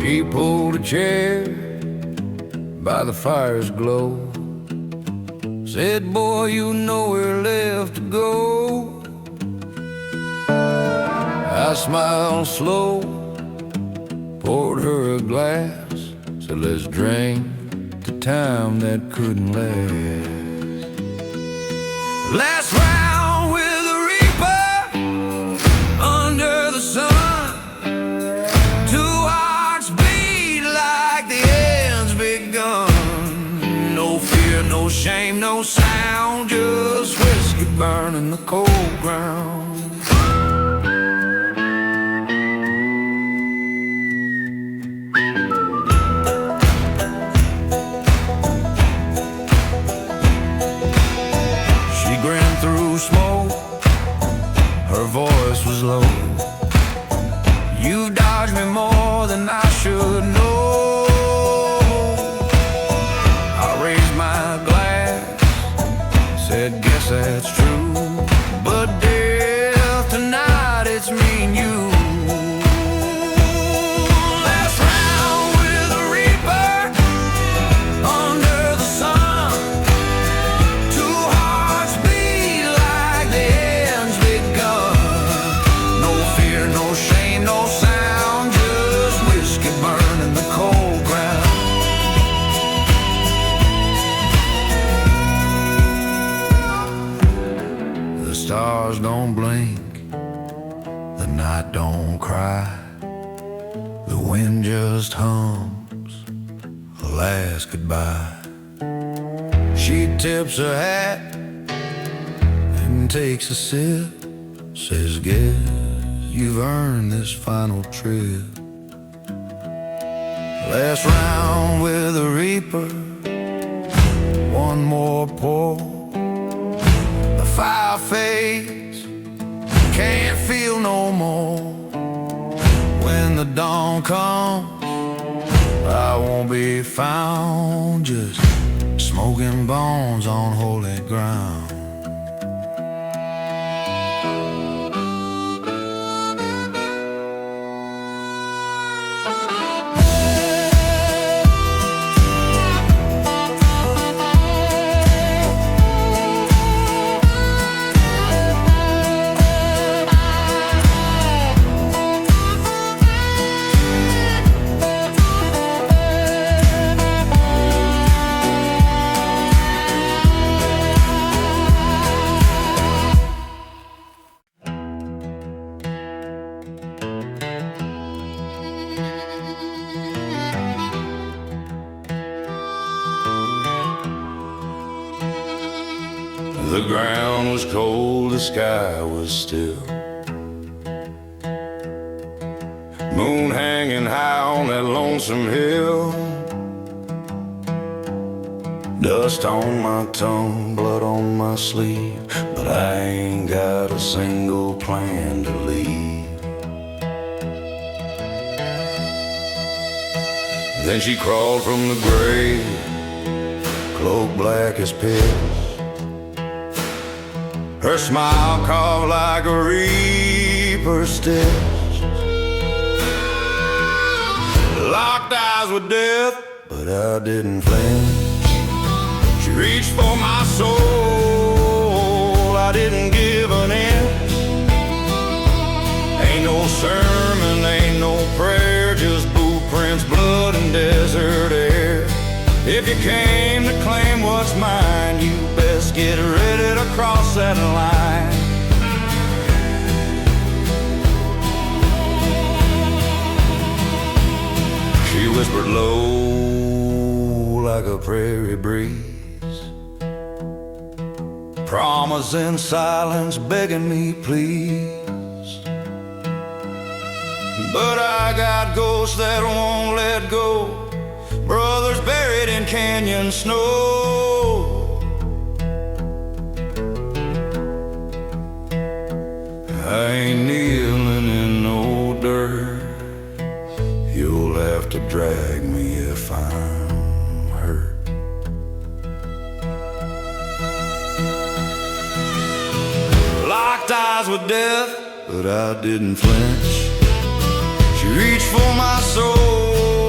She pulled a chair by the fire's glow, said, boy, you nowhere left to go. I smiled slow, poured her a glass, said, let's drink the time that couldn't last. Last round with the reaper under the sun, two hearts beat like the end's begun. No fear, no shame, no sound, just whiskey burning the cold ground. Smoke, her voice was low. You've dodged me more than I should know. I raised my glass, said, guess that's true. But death tonight, it's me and you. The stars don't blink, the night don't cry, the wind just hums a last goodbye. She tips her hat and takes a sip, says, guess you've earned this final trip. Last round with the reaper, one more pour. Fire fades, can't feel no more. When the dawn comes, I won't be found, just smoking bones on holy ground. The ground was cold, the sky was still. Moon hanging high on that lonesome hill. Dust on my tongue, blood on my sleeve, but I ain't got a single plan to leave. Then she crawled from the grave, cloak black as pitch. Her smile carved like a reaper's stitch. Locked eyes with death, but I didn't flinch. She reached for my soul, I didn't give an inch. Ain't no sermon, ain't no prayer, just boot prints, blood and desert air. If you came to claim what's mine, you best get ready to cross that line. She whispered low like a prairie breeze, promising silence, begging me please. But I got ghosts that won't let go, brothers buried in canyon snow. I ain't kneeling in no dirt, you'll have to drag me if I'm hurt. Locked eyes with death, but I didn't flinch. She reached for my soul,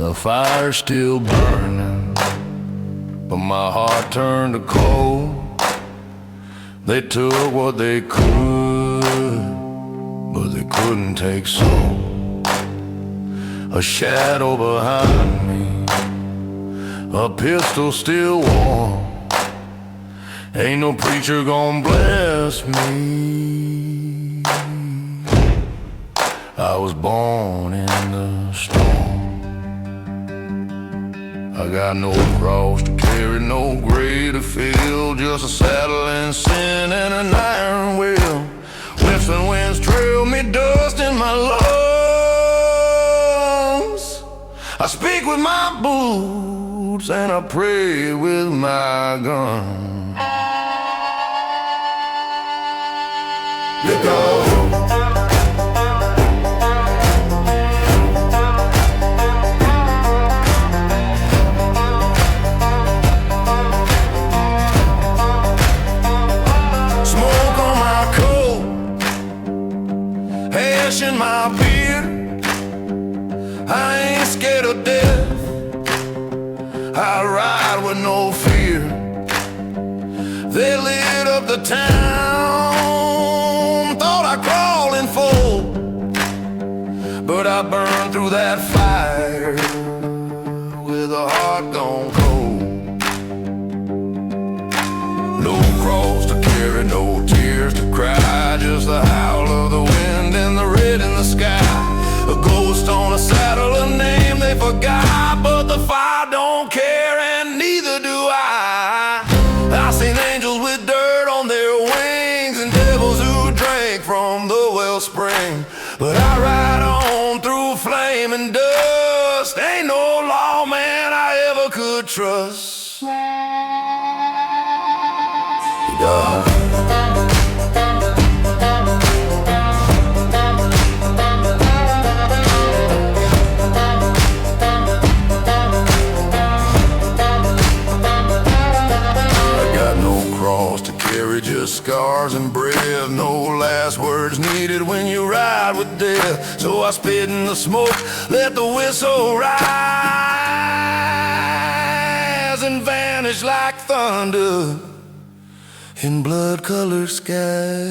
The fire's still burning, but my heart turned to cold. They took what they could, but they couldn't take soul. A shadow behind me, a pistol still warm. Ain't no preacher gonna bless me. I was born in the storm. I got no cross to carry, no grave to fill, just a saddle and sin and an iron wheel. Whips and winds trail me, dust in my lungs. I speak with my boots and I pray with my gun. Let go. In my beard, I ain't scared of death. I ride with no fear. They lit up the town, thought I'd crawl and fall, but I burned through that fire with a heart gone cold. No cross to carry, no tears to cry, just the howl of the wind and the red in the sky. A ghost on a saddle, a name they forgot, but the fire don't care and neither do I. I seen angels with dirt on their wings and devils who drank from the wellspring, but I ride on through flame and dust. Ain't no lawman I ever could trust. Yeah. Just scars and breath, no last words needed when you ride with death. So I spit in the smoke, let the whistle rise and vanish like thunder in blood-colored sky.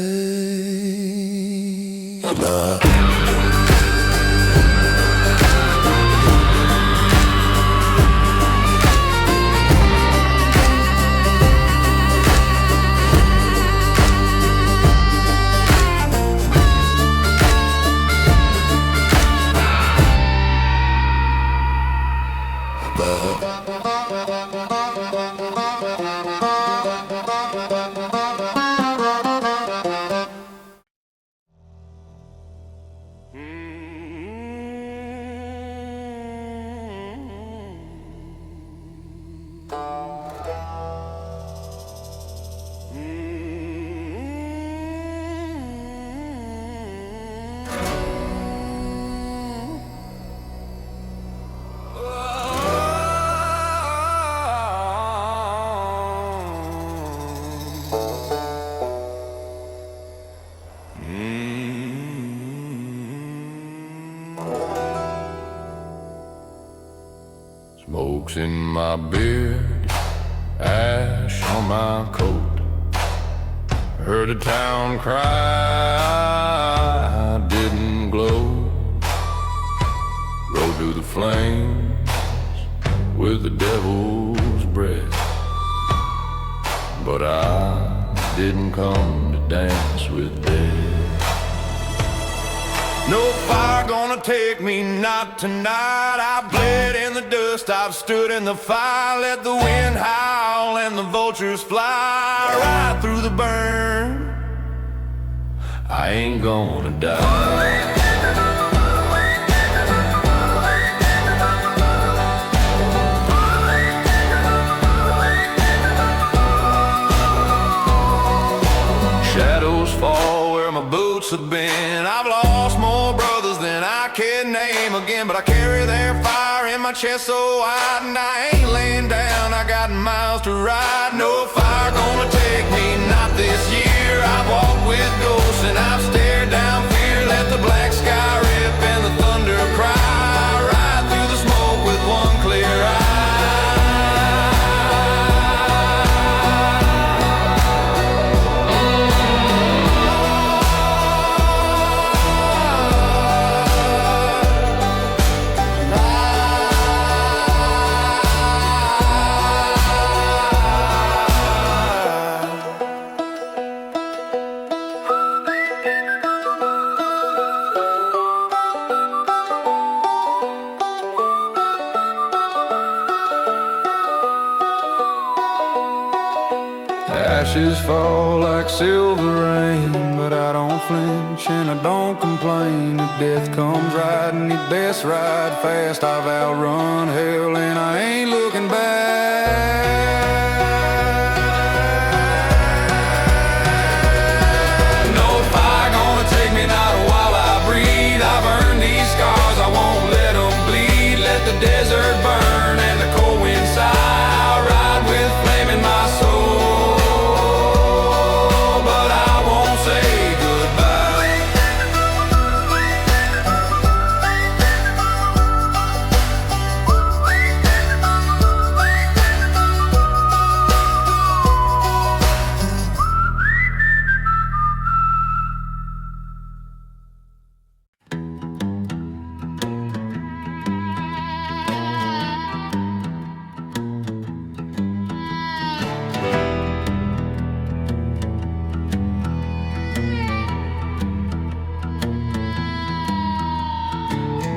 Smoke's in my beard, ash on my coat. Heard a town cry, I didn't glow. Rode through the flames with the devil's breath, but I didn't come to dance with death. No fire gonna take me, not tonight. I bled in the dust, I've stood in the fire. Let the wind howl and the vultures fly right through the burn. I ain't gonna die. Shadows fall where my boots have been. I've lost more brothers than I can name again, but I carry their fire in my chest so wide, and I ain't laying down, I got miles to ride. No fire gonna take me, not this year. I've walked with ghosts and I've stared down fear. Let the black sky rip and the thunder cry right through the smoke with ashes fall like silver rain, but I don't flinch and I don't complain. If death comes riding, it best ride fast. I've outrun hell and I ain't looking back. No fire gonna take me not while I breathe. I've earned these scars, I won't let them bleed. Let the desert burn and the cold wind sigh. I'll ride with flame in my soul, but I won't say goodbye.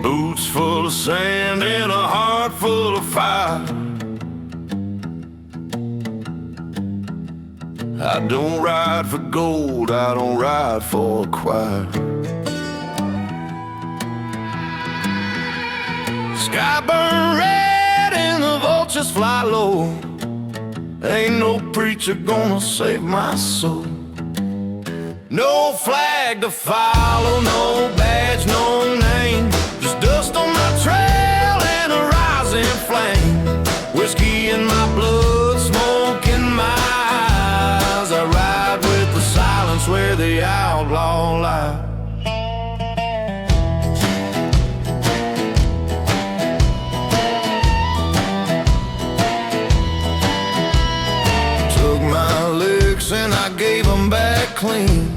Boots full of sand and a heart full of fire. I don't ride for gold, I don't ride for a choir. Sky burn red and the vultures fly low. Ain't no preacher gonna save my soul. No flag to follow, no badge, no name. Just dust on my trail and a rising flame. Whiskey in my blood, smoke in my eyes. I ride with the silence where the outlaw lies. Took my licks and I gave them back clean.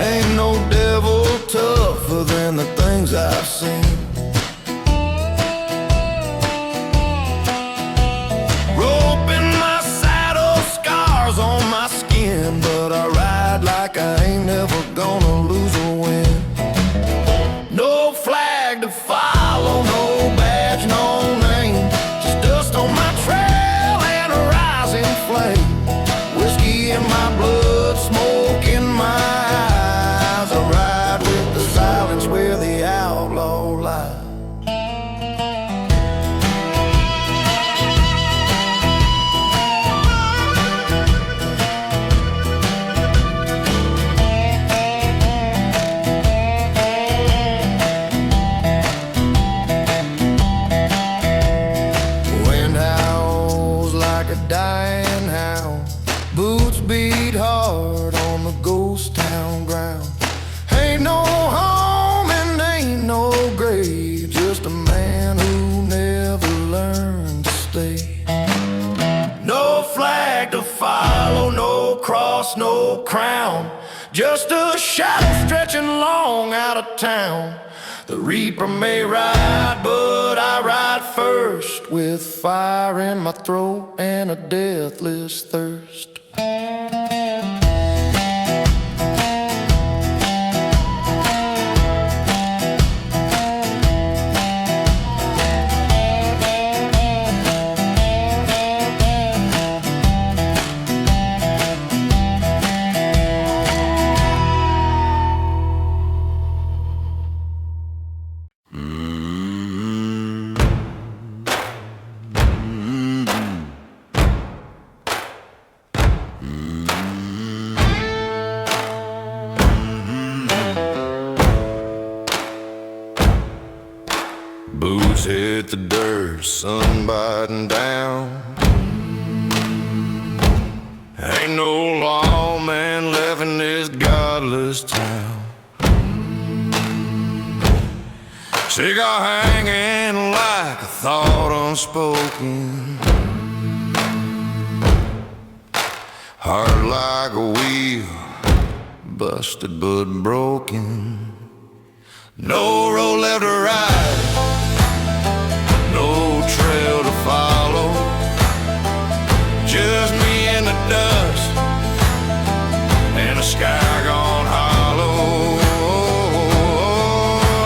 Ain't no devil tougher than the things I've seen. Rope in my saddle, scars on my skin, but I ride like I ain't never gonna lose or win. No flag to follow, no badge, no name. Just dust on my trail and a rising flame. Whiskey in my blood, smoke in my eyes. I ride with the silence where the outlaw lies. Wind howls like a dying hound. Boots beat hard on the ghost town ground. Ain't no home and ain't no grave, just a man who never learned to stay. No flag to follow, no cross, no crown. Just a shadow stretching long out of town. The reaper may ride, but I ride first, with fire in my throat and a deathless thirst. Boots hit the dirt, sun biting down. Ain't no lawman left in this godless town. Cigar hanging like a thought unspoken. Heart like a wheel, busted but broken. No road left or right, no trail to follow. Just me in the dust and the sky gone hollow.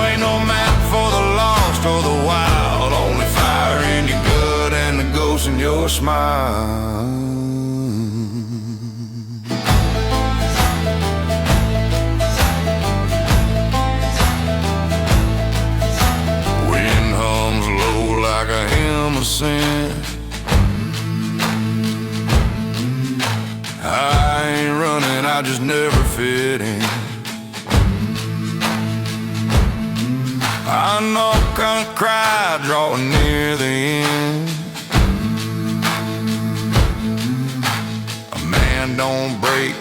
Ain't no map for the lost or the wild, only fire in your gut and the ghost in your your smile. Wind hums low like a hymn of sin. I ain't running, I just never fit in. I know I'm gonna cry drawing near the end. A man don't break,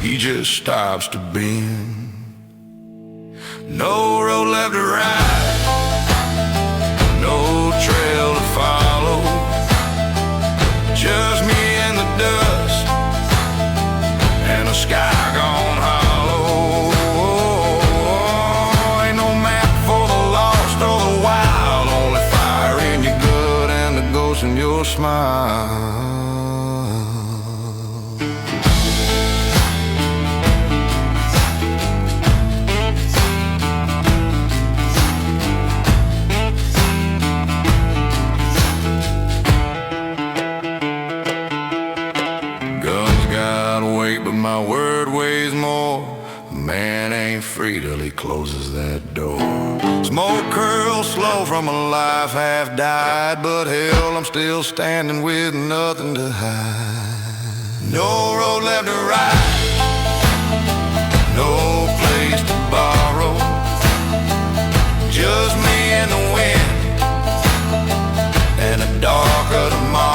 he just stops to bend. No road left or right, no trail to follow, just me and the dust and a sky gone hollow. Ain't no map for the lost or the wild, only fire in your gut and the ghost in your smile. My word weighs more. A man ain't free till he closes that door. Smoke curls slow from a life half died, but hell, I'm still standing with nothing to hide. No road left or right, no place to borrow, just me and the wind and a darker tomorrow.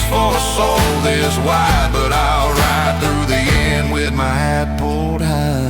For a soul this wide, but I'll ride through the end with my hat pulled high.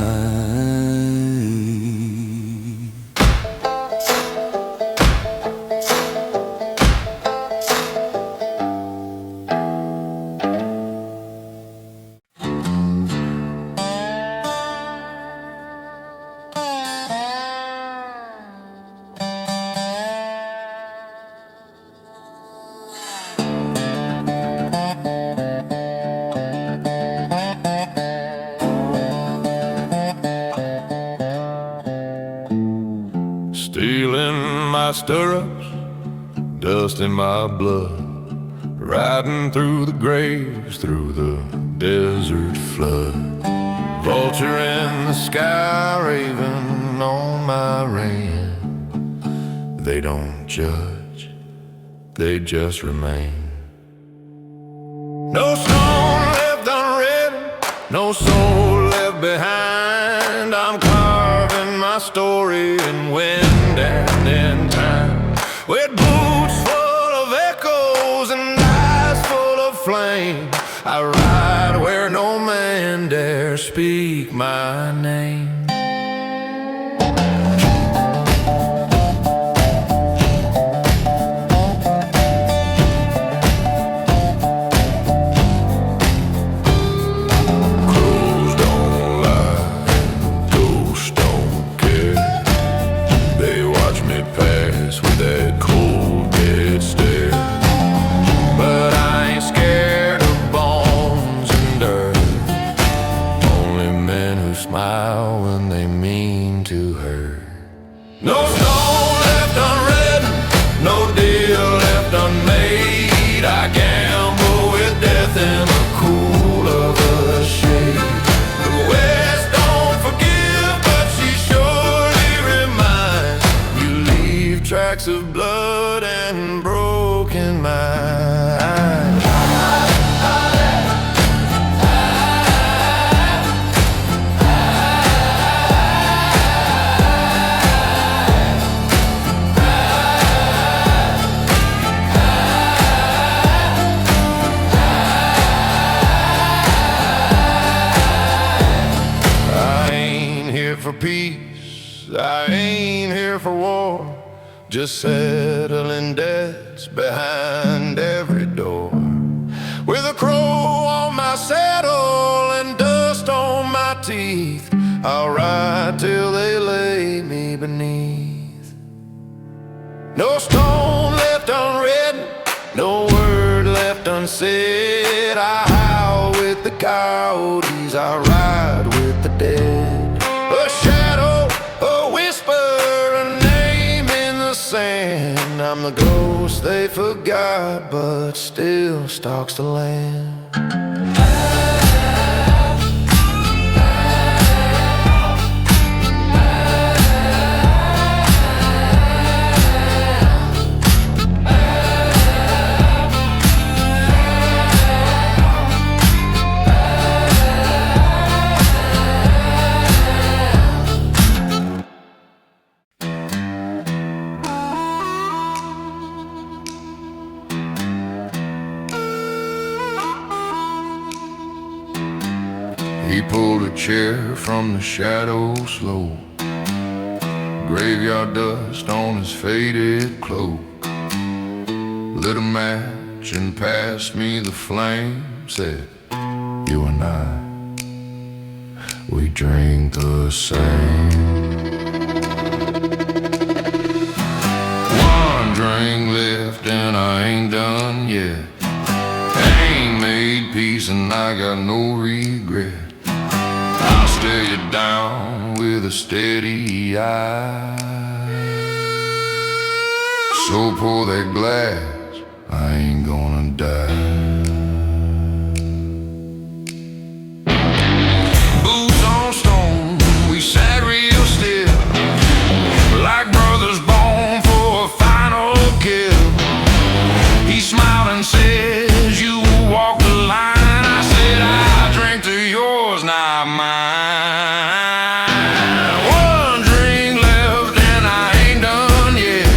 Stirrups, dust in my blood, riding through the graves, through the desert flood. Vulture in the sky, raven on my rein. They don't judge, they just remain. No stone left unwritten, no soul left behind. I'm carving my story in wind and in time, with boots full of echoes and eyes full of flame. I ride where no man dare speak my name. Of blood and broken mind. I ain't here for peace, I ain't here for war, just settling debts behind every door. With a crow on my saddle and dust on my teeth, I'll ride till they lay me beneath. No stone left unwritten, no word left unsaid. I howl with the coyotes, I ride with the dead. A shadow, a whisper, a name in the sand. Guess they forgot, but still stalks the land. He pulled a chair from the shadow slow, graveyard dust on his faded cloak. Lit a match and passed me the flame. Said, you and I, we drink the same. One drink left and I ain't done yet. Ain't made peace and I got no regret. I'll stare you down with a steady eye. So pour that glass, I ain't gonna die. Boots on stone, we sat real still, like brothers born for a final kill. He smiled and says, you walk the line. I said, I drink to yours, not mine. One drink left and I ain't done yet.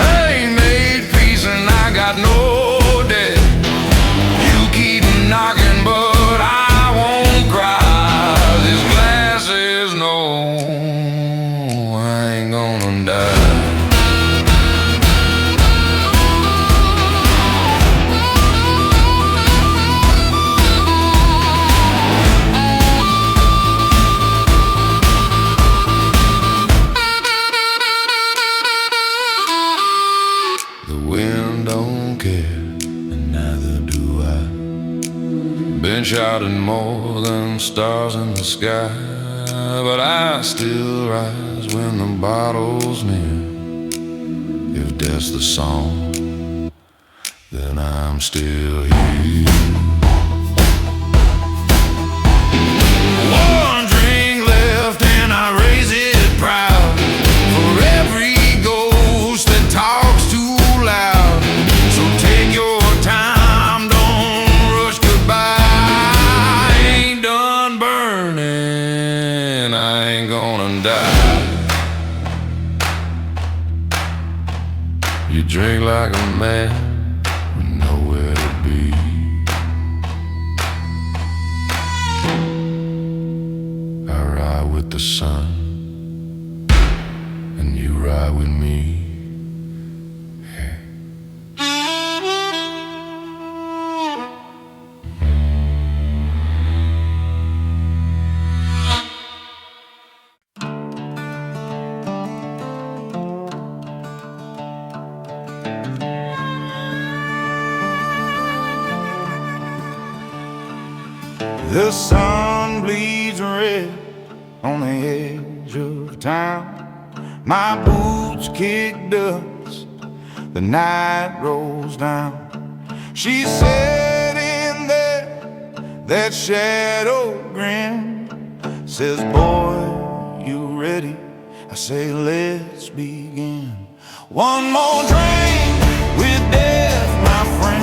I ain't made peace and I got no debt. You keep knocking but I won't cry. This glass says no, I ain't gonna die. Been shouting more than stars in the sky, but I still rise when the bottle's near. If that's the song, then I'm still here. One drink left and I raise it proud for every ghost that talks too loud. So take your time, don't rush goodbye. I ain't gonna die. You drink like a man with nowhere to be. I ride with the sun and you ride with me. The sun bleeds red on the edge of town. My boots kick dust, the night rolls down. She's sitting there, that shadow grin. Says, boy, you ready? I say, let's begin. One more drink with death, my friend.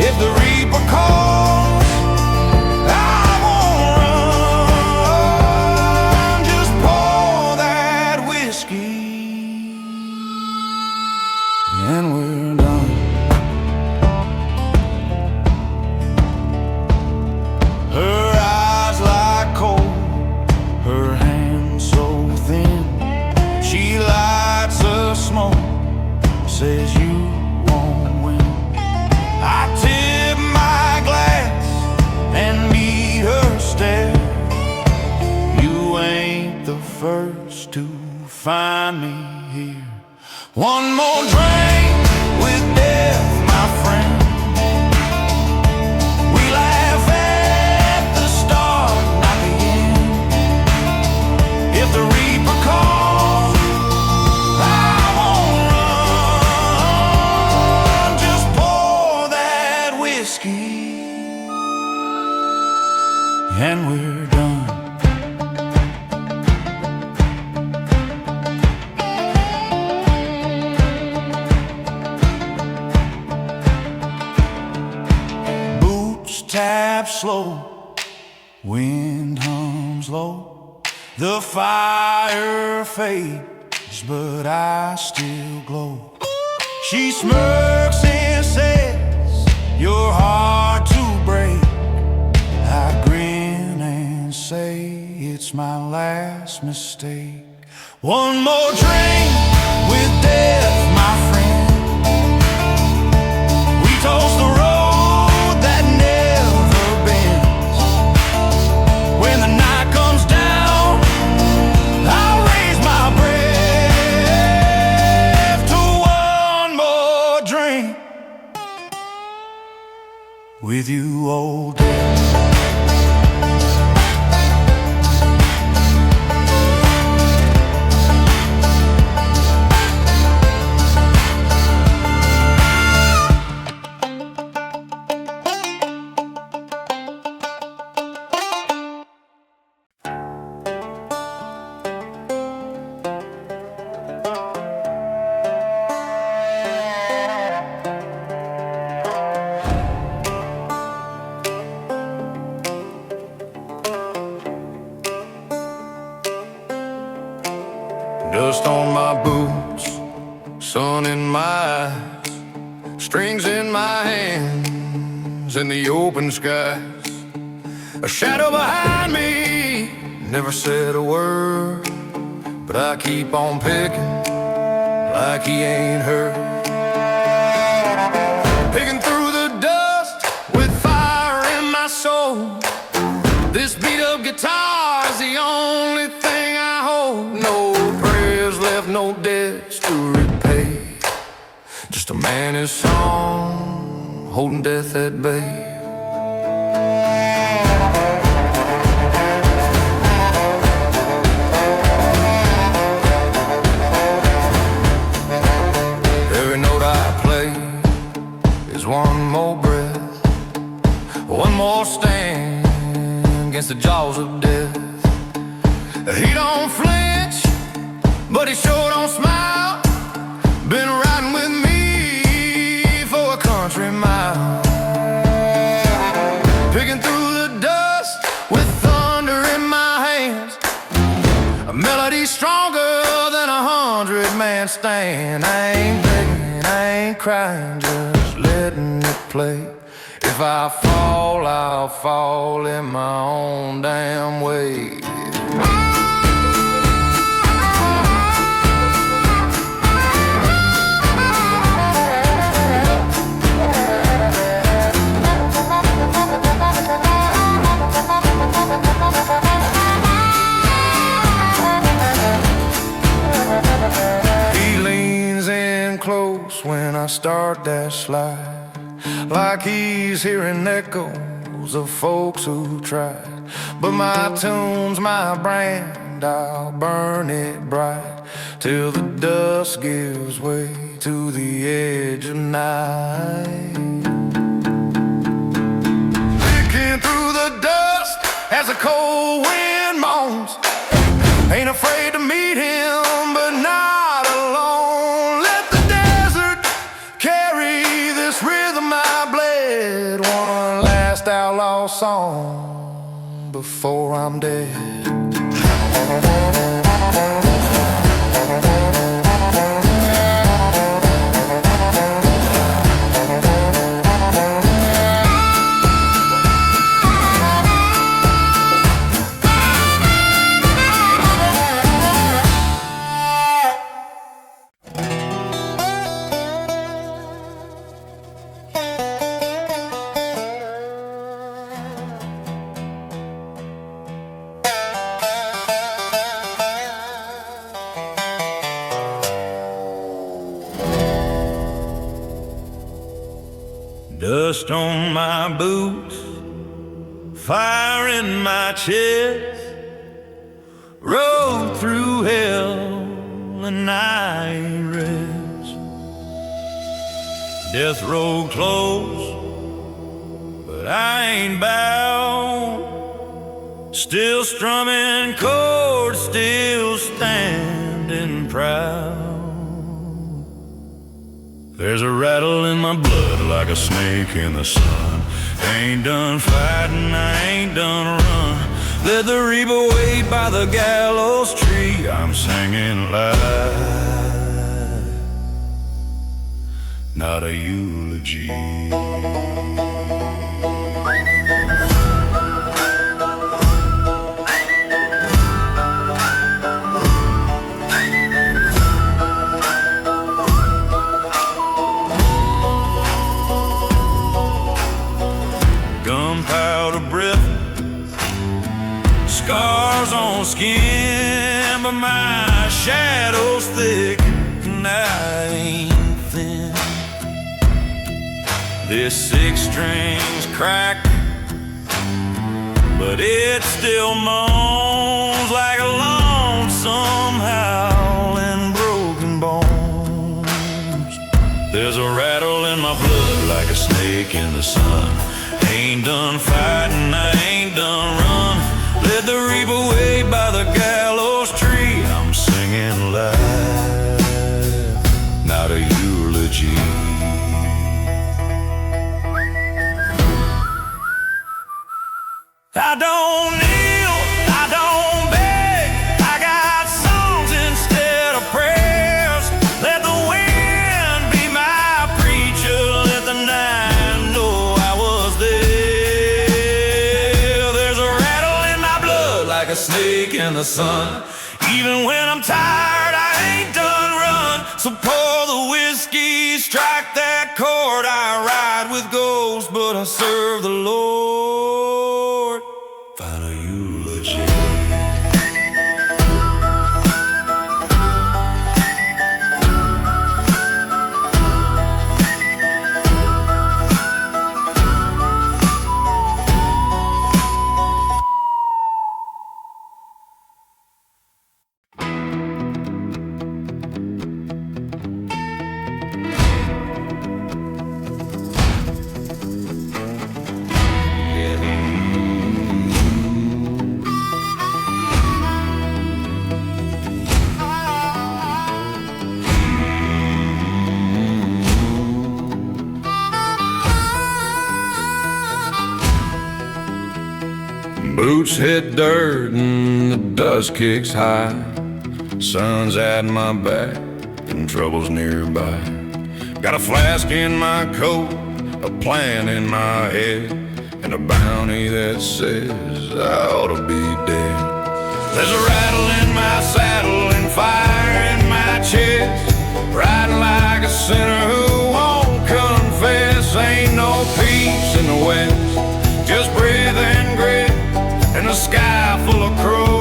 If the reaper calls, I won't run. Just pour that whiskey and we're done. Her eyes like coal, her hands so thin. She lights a smoke, says you won't win. I tip my glass and meet her stare. You ain't the first to find me here. One more drink with death, my friend. We laugh at the start, not the end. taps slow, wind hums low, the fire fades, but I still glow. She smirks and says, "You're hard to break." I grin and say, "It's my last mistake." One more drink with death, my friend. We toast the road that never bends. When the night comes down, I'll raise my breath to one more drink with you, old death. Dust on my boots, sun in my eyes, strings in my hands, in the open skies. A shadow behind me, never said a word, but I keep on picking like he ain't heard. Picking through the dust with fire in my soul. This beat up guitar's the only thing I hold. No prayers left, no debts to repay. Just a man his song, holding death at bay. Every note I play is one more breath, one more stand against the jaws of death. He don't flinch, but he sure don't smile. Been riding with me for a country mile. Picking through the dust with thunder in my hands. A melody stronger than 100-man stand. I ain't begging, I ain't crying, just letting it play. If I fall, I'll fall in my own damn way. He leans in close when I start that slide, like he's hearing echoes of folks who tried. But my tune's my brand, I'll burn it bright till the dust gives way to the edge of night. Picking through the dust as a cold wind moans. Ain't afraid to meet him, but not alone. Let the desert carry this rhythm I bled. One last outlaw song before I'm dead. Dust on my boots, fire in my chest. Rode through hell and I ain't rest. Death row close, but I ain't bound. Still strumming chords, still standing proud. There's a rattle in my blood like a snake in the sun. Ain't done fighting, I ain't done run. Let the reaper wait by the gallows tree. I'm singing live, not a eulogy. Gunpowder breath, scars on skin, but my shadow's thick and I ain't thin. This six string's cracked, but it still moans like a lonesome howling broken bones. There's a rattle in my blood like a snake in the sun. Ain't done fighting, I ain't done run. Let the reaper wait by the gallows tree. I'm singing live, not a eulogy. I don't kneel, I don't beg. I got songs instead of prayers. Let the wind be my preacher. Let the night know I was there. There's a rattle in my blood like a snake in the sun. Even when I'm tired, I ain't done run. So pour the whiskey, strike that chord. I ride with ghosts, but I serve the Lord. Find a eulogy. Boots hit dirt and the dust kicks high. Sun's at my back and trouble's nearby. Got a flask in my coat, a plan in my head, and a bounty that says I ought to be dead. There's a rattle in my saddle and fire in my chest, riding like a sinner who won't confess. Ain't no peace in the west, just breathe and grit, and a sky full of crows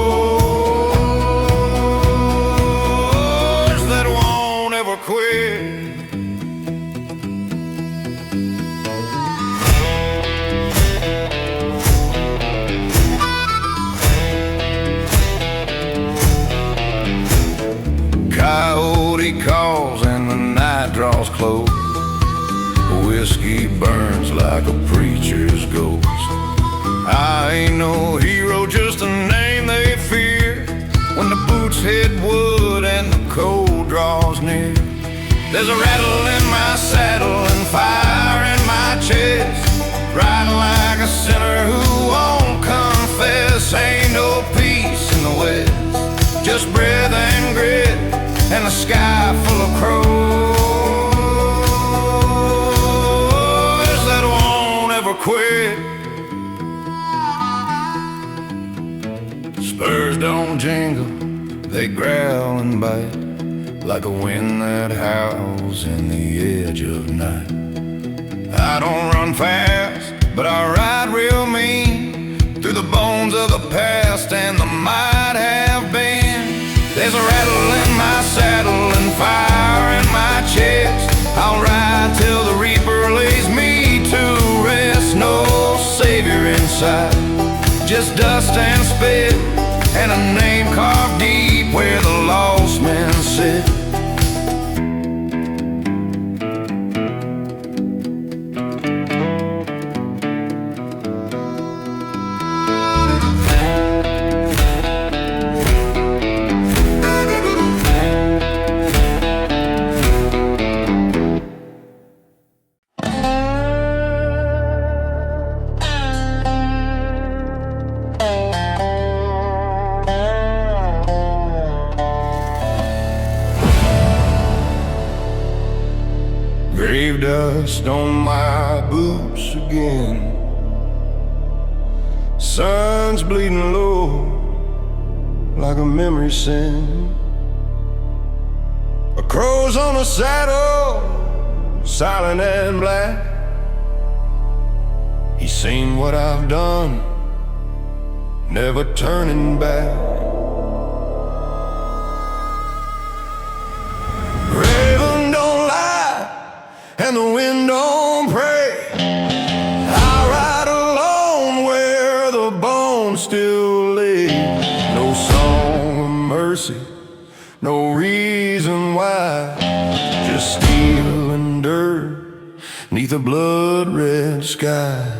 that won't ever quit. Coyote calls and the night draws close. Whiskey burns like a preacher's ghost. I ain't no hero, just a name they fear. When the boots hit wood and the cold draws near. There's a rattle in my saddle and fire in my chest, riding like a sinner who won't confess. Ain't no peace in the west, just breath and grit, and a sky full of crows that won't ever quit. Spurs don't jingle, they growl and bite like a wind that howls in the edge of night. I don't run fast, but I ride real mean through the bones of the past and the might have been. There's a rattle in my saddle and fire in my chest. I'll ride till the reaper lays me to rest. No savior in sight, just dust and spit, and a name carved deep where the lost men sit. Grave dust on my boots again. Sun's bleeding low like a memory sin. A crow's on a saddle, silent and black. He's seen what I've done, never turning back. Raven don't lie, and the wind don't pray. I ride alone where the bones still lay. No song of mercy, no reason why, just steel and dirt neath a blood-red sky.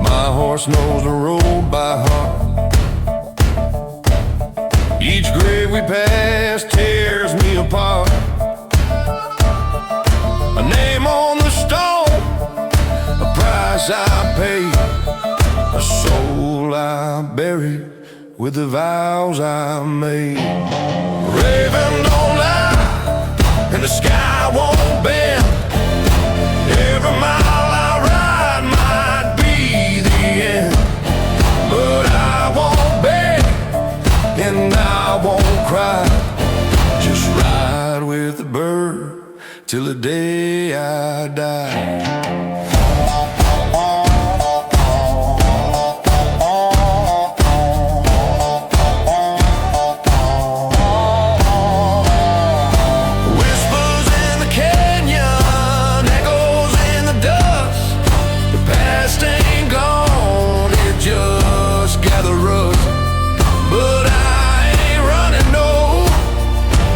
My horse knows the road by heart. Each grave we pass tears me apart. A name on the stone, a price I paid, a soul I buried with the vows I made. Raven don't lie, and the sky won't bend. Every mile I ride might be the end, but I won't beg and I won't cry. Just ride with the bird till the day I die. Whispers in the canyon, echoes in the dust. The past ain't gone, it just gathered rust. But I ain't running, no.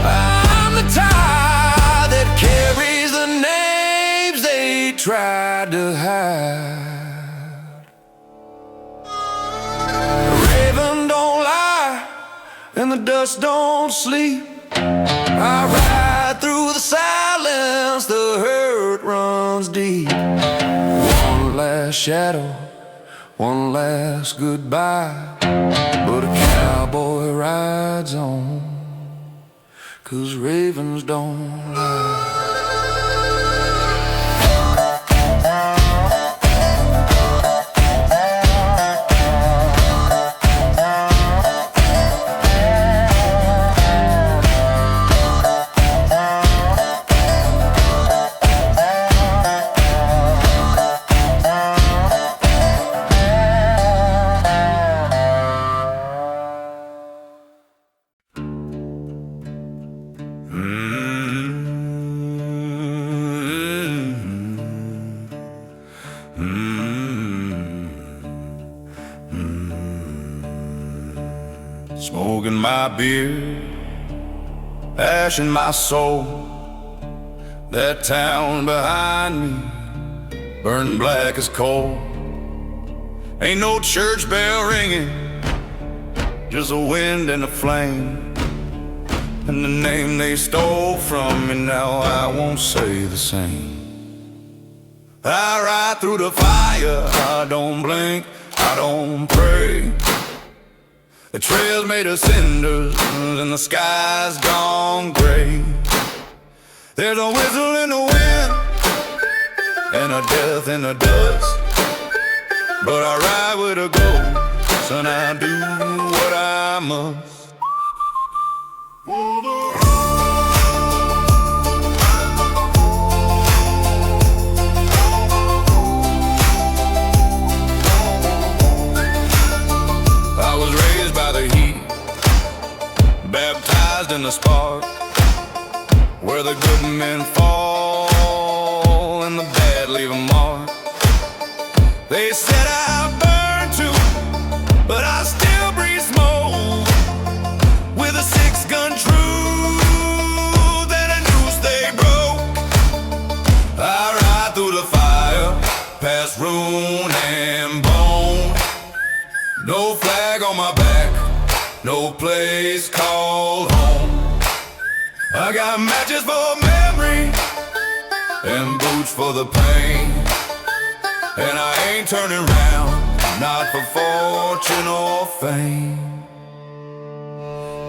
I'm the tide that carries the names they tried to hide. The raven don't lie, and the dust don't sleep. I ride through the silence, the hurt runs deep. One last shadow, one last goodbye, but a cowboy rides on, 'cause ravens don't lie. Smoking my beer, ash in my soul. That town behind me, burned black as coal. Ain't no church bell ringing, just a wind and a flame. And the name they stole from me, now I won't say the same. I ride through the fire, I don't blink, I don't pray. The trail's made of cinders and the sky's gone gray. There's a whistle in the wind and a death in the dust, but I ride with a ghost and I do what I must. I was raised by the heat, baptized in the spark, where the good men fall and the bad leave a mark. They said I burned too, but I still breathe smoke, with a 6-gun truth and a noose they broke. I ride through the fire, past ruin and bone. No flag on my back, no place called home. I got matches for memory and boots for the pain, and I ain't turning round, not for fortune or fame.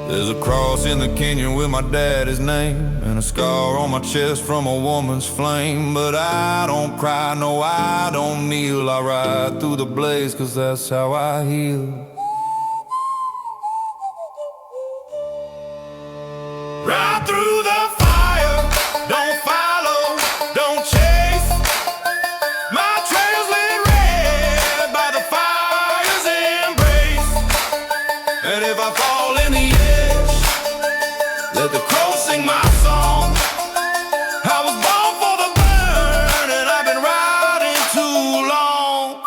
There's a cross in the canyon with my daddy's name, and a scar on my chest from a woman's flame. But I don't cry, no I don't kneel, I ride through the blaze 'cause that's how I heal. Ride through the fire, don't follow, don't chase. My trail's lit red by the fire's embrace. And if I fall in the edge, let the crow sing my song. I was born for the burn, and I've been riding too long.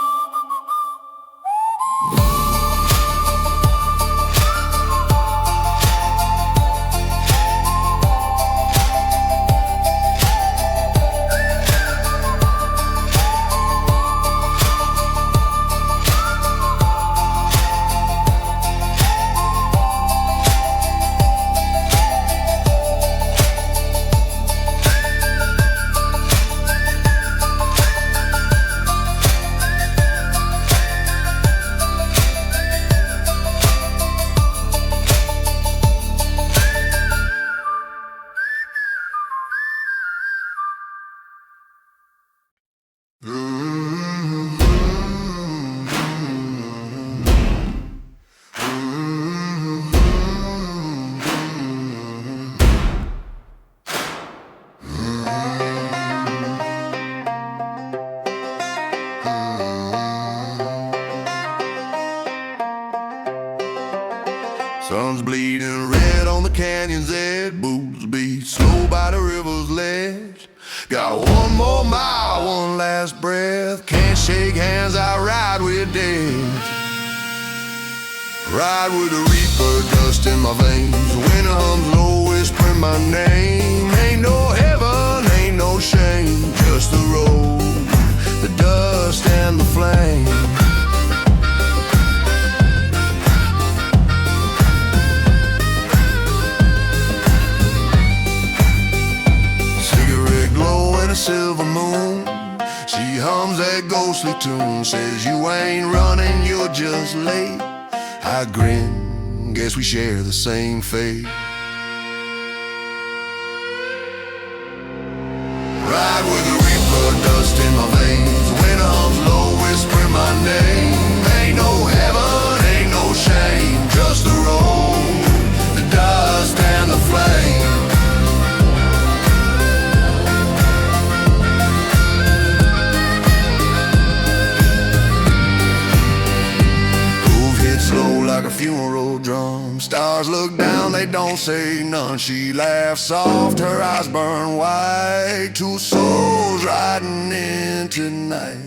Sun's bleeding red on the canyon's edge, boots beat slow by the river's ledge. Got one more mile, one last breath, can't shake hands, I ride with death. Ride with the reaper, dust in my veins, winter hums low, whispering my name. Ain't no heaven, ain't no shame, just the road, the dust and the flame. A silver moon, she hums that ghostly tune, says you ain't running, you're just late. I grin, guess we share the same fate. Ride with the reaper, dust in my veins, winter hums low, whispering my name. Ain't no heaven, ain't no shame, just the road, the dust and the flame. Slow like a funeral drum, stars look down, they don't say none. She laughs soft, her eyes burn white, two souls riding in tonight.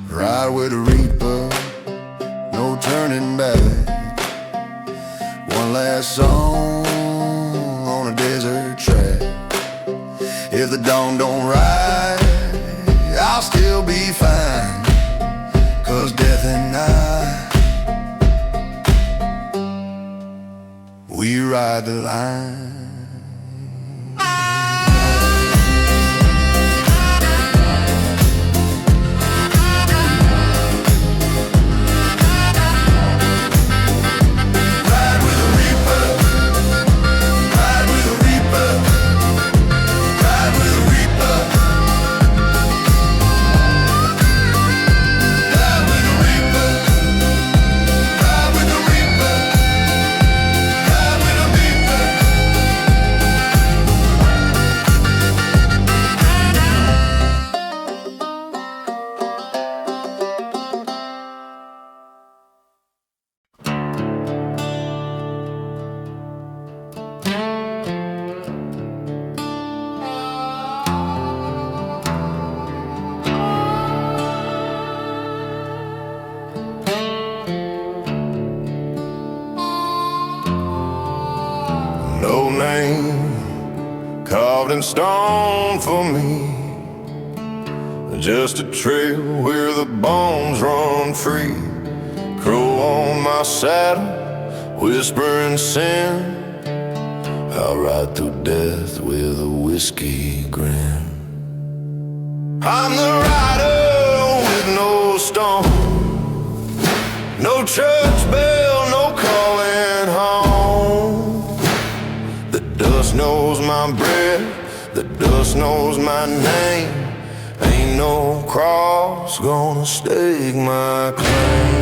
Ride with a reaper, no turning back. One last song on a desert track. If the dawn don't rise, I'll still be fine, 'cause death and I, we ride the line. No name carved in stone for me, just a trail where the bones run free. Crow on my saddle, whispering sin, I'll ride through death with a whiskey grin. I'm the rider with no stone, no church bell, no calling home. The dust knows my breath, the dust knows my name. Ain't no cross gonna stake my claim.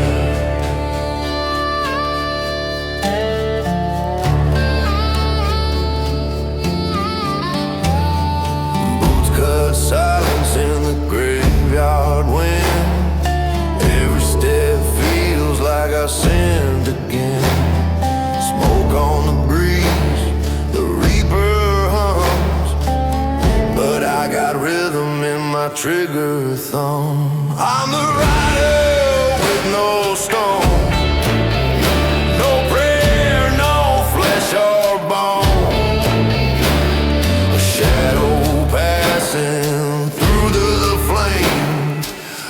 Silence in the graveyard wind. Every step feels like I sinned again. Smoke on the breeze, the reaper hums, but I got rhythm in my trigger thumb. I'm the rider with no stone, no prayer, no flesh or bone. A shadow passing through the flame.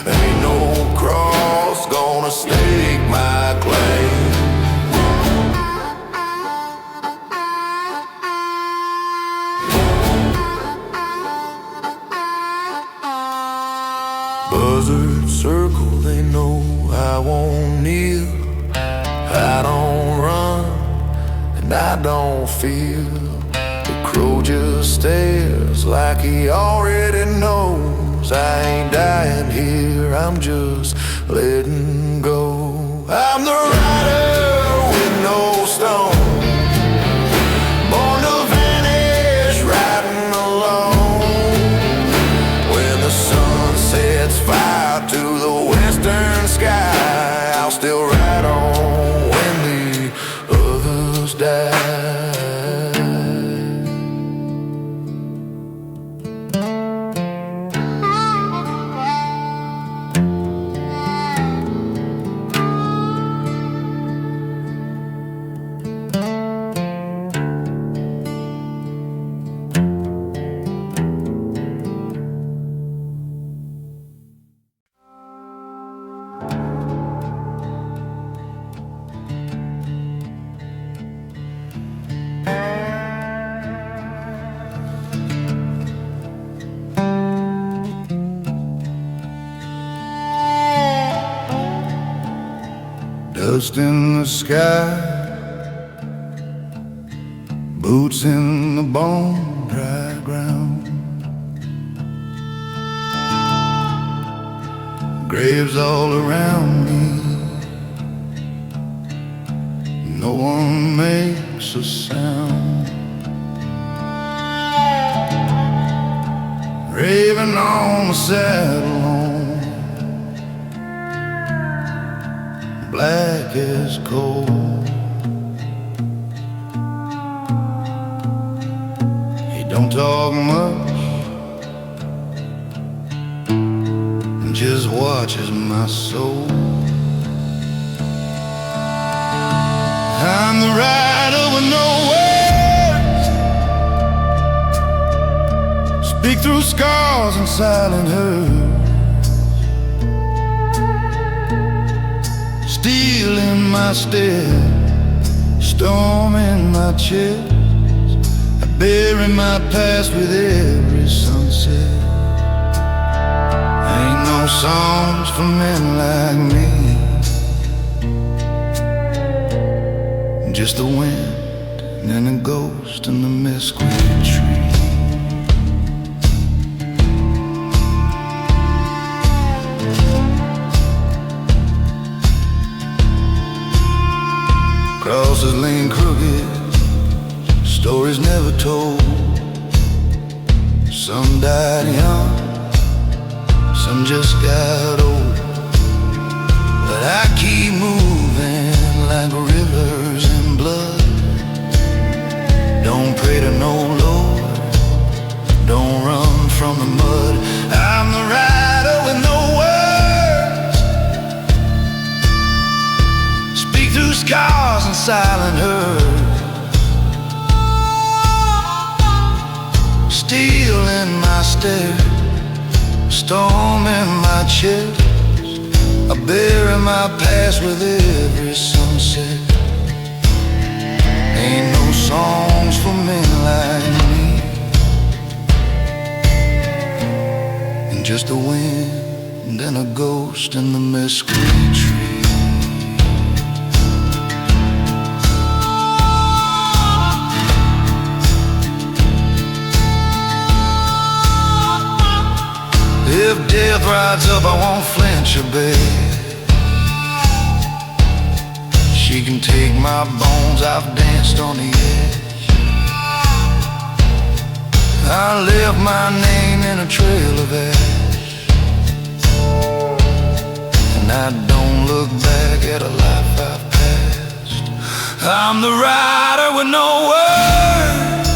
Ain't no cross gonna stake my claim. Buzzards circle, they know I won't kneel. I don't run and I don't feel. The crow just stares like he already knows I ain't dying here, I'm just letting go. I'm the rider with no stone, born to vanish, riding alone. When the sun sets fire to the western sky, I'll still ride on when the others die. Dust in the sky, boots in the bone dry ground. Graves all around me, no one makes a sound. Raven on the saddle, black as coal. He don't talk much, just watches my soul. I'm the rider with no words, speak through scars and silent hurt. Steel in my step, storm in my chest. I bury my past with every sunset. Ain't no songs for men like me, just the wind and a ghost in the mesquite tree. Crosses lean crooked, stories never told. Some died young, some just got old. But I keep moving like rivers in blood. Don't pray to no Lord, don't run from the mud. I'm the rider with no words, speak through scars and silent hurt. Steel in my step, storm in my chest. I bury my past with every sunset. Ain't no songs for me the wind and a ghost in the mesquite tree. If death rides up, I won't flinch a bit. She can take my bones, I've danced on the edge. I left my name in a trail of ash, and I don't look back at a life I've passed. I'm the rider with no words,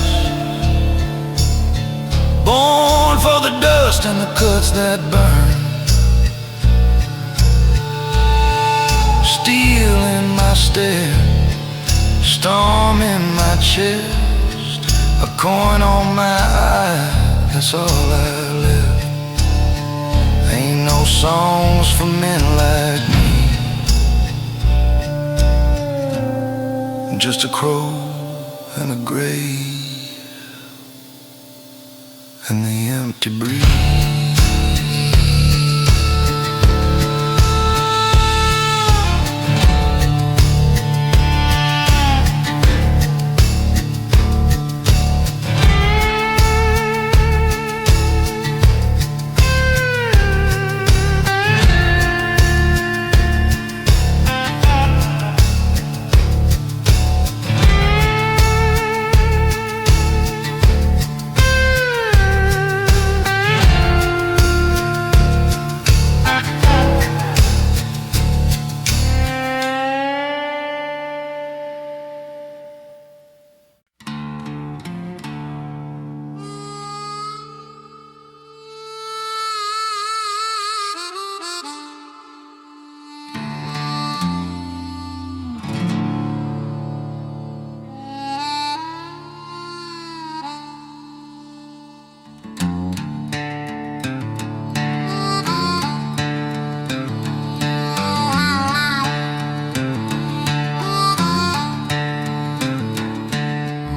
born for the dust and the cuts that burn. Steel in my stare, storm in my chest, a coin on my eye, that's all I live. Ain't no songs for men like me, just a crow and a grave and the empty breeze.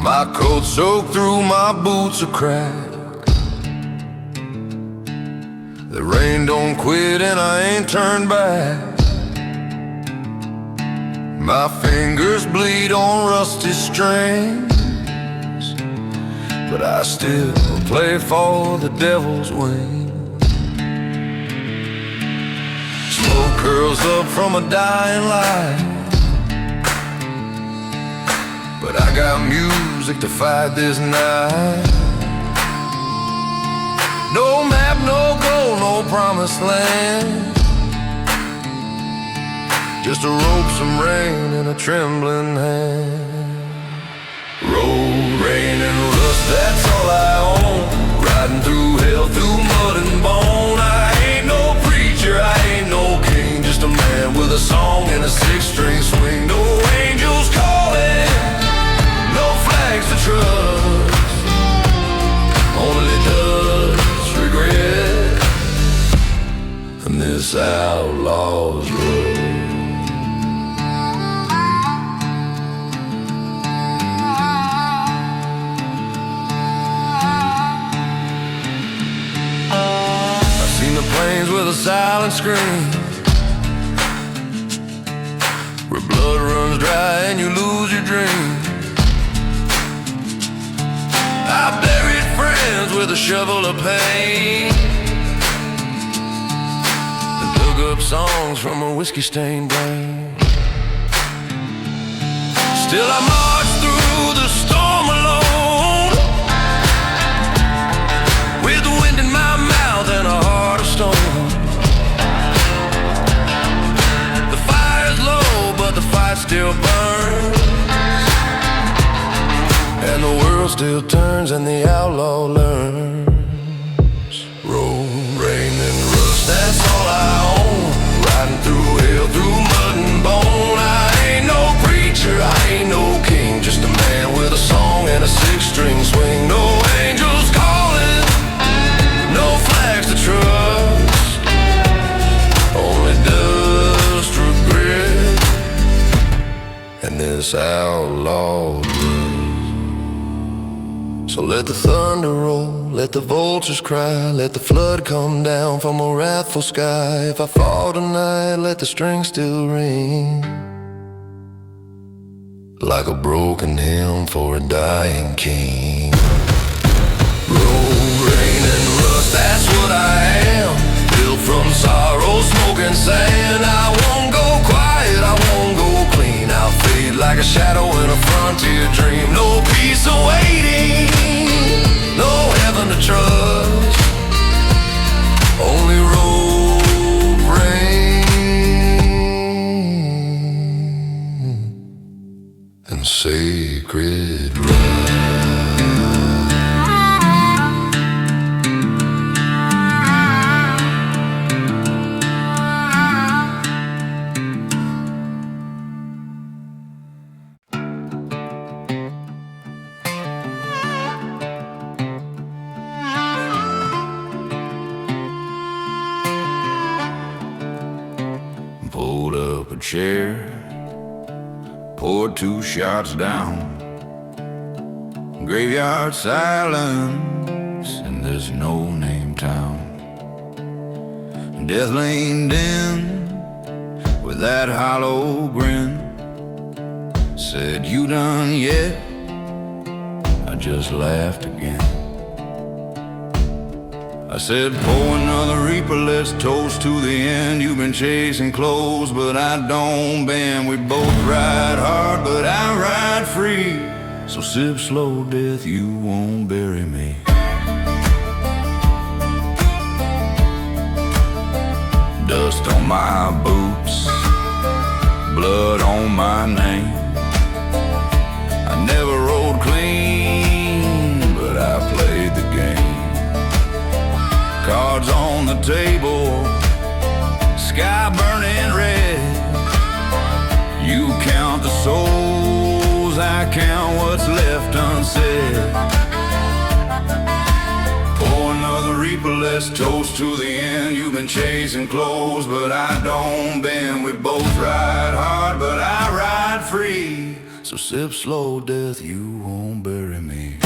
My coat soaked through, my boots are cracked. The rain don't quit and I ain't turned back. My fingers bleed on rusty strings, but I still play for the devil's wings. Smoke curls up from a dying light, but I got music to fight this night. No map, no goal, no promised land, just a rope, some rain, and a trembling hand. Road, rain, and rust, that's all I own. Riding through hell, through mud and bone. I ain't no preacher, I ain't no king, just a man with a song and a six-string swing. No angels calling, no flags to trust, only dust, regret, and this outlaw's road. I've seen the plains with a silent scream, where blood runs dry and you lose your dream. I buried friends with a shovel of pain, and dug up songs from a whiskey-stained brain. Still I march through the storm alone, with the wind in my mouth and a heart of stone. The fire's low, but the fight still burns, and the world still turns and the outlaw learns. Road, rain, and rust, that's all I own. Riding through hell, through mud and bone. I ain't no preacher, I ain't no king, just a man with a song and a six-string swing. No angels calling, no flags to trust, only dust, regret, and this outlaw blues. So So let the thunder roll, let the vultures cry, let the flood come down from a wrathful sky. If I fall tonight, let the strings still ring, like a broken hymn for a dying king. Road, rain, and rust, that's what I am. Built from sorrow, smoke and sand. I won't go quiet, I won't go clean. I'll fade like a shadow in a frontier dream. No peace awaiting, no heaven to trust, only road, rain, and sacred rust. Pulled up a chair, poured 2 shots down. Graveyard silence in this no-name town. Death leaned in with that hollow grin. Said, "You done yet?" I just laughed again. I said, "Pour another reaper, let's toast to the end. You've been chasing clothes, but I don't bend. We both ride hard, but I ride free. So sip slow, death, you won't bury me." Dust on my boots, blood on my name. I never rode clean, but I played the game. Cards on the table, sky burning red. You count the souls, I count what's left unsaid. Pour another reaper, let's toast to the end. You've been chasing clothes, but I don't bend. We both ride hard, but I ride free. So sip slow, death, you won't bury me.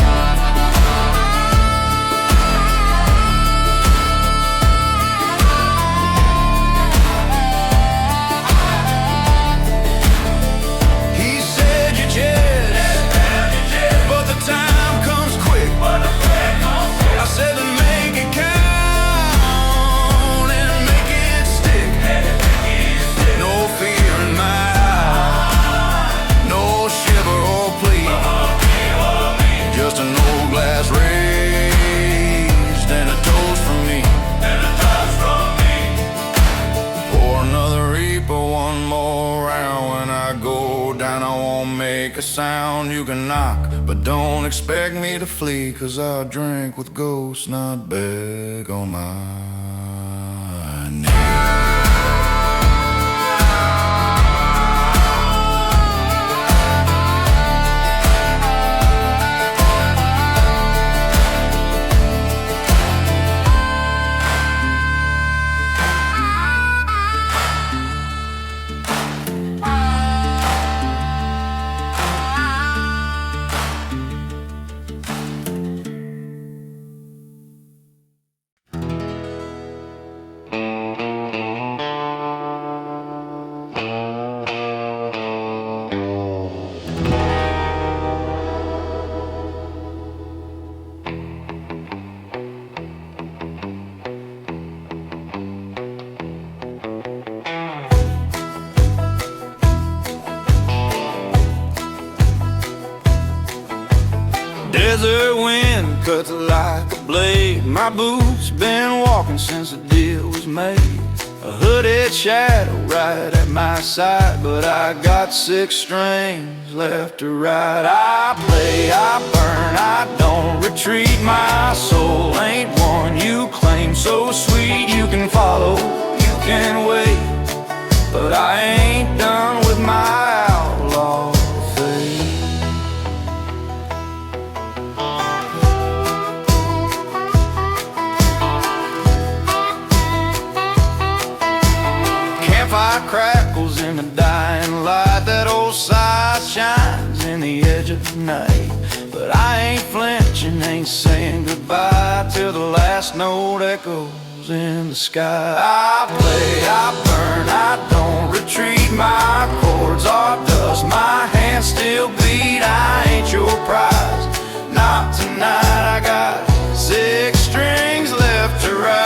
Sound you can knock, but don't expect me to flee, 'cause I drink with ghosts, not beg on my knees. Desert wind cuts like a blade. My boots been walking since the deal was made. A hooded shadow right at my side, but I got 6 strings left to ride. I play, I burn, I don't retreat. My soul ain't one you claim so sweet. You can follow, you can wait, but I ain't done with my outlaw fate. Campfire crackles in the dying light. That old side shines in the edge of the night, but I ain't flinching. searching, ain't saying goodbye till the last note echoes in the sky. I play, I burn, I don't retreat. My chords are dust, my hands still beat. I ain't your prize, not tonight. I got 6 strings left to ride.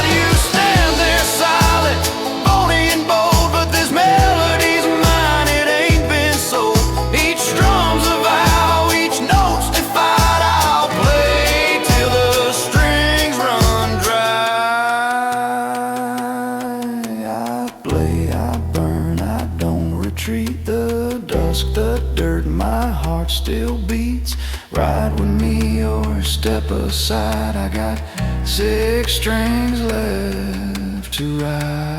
You stand there silent, bony and bold, but this melody's mine, it ain't been sold. Each strum's a vow, each note's defied. I'll play till the strings run dry. I play, I burn, I don't retreat. The dusk, the dirt, my heart still beats. Ride with me or step aside. I got 6 strings left to ride.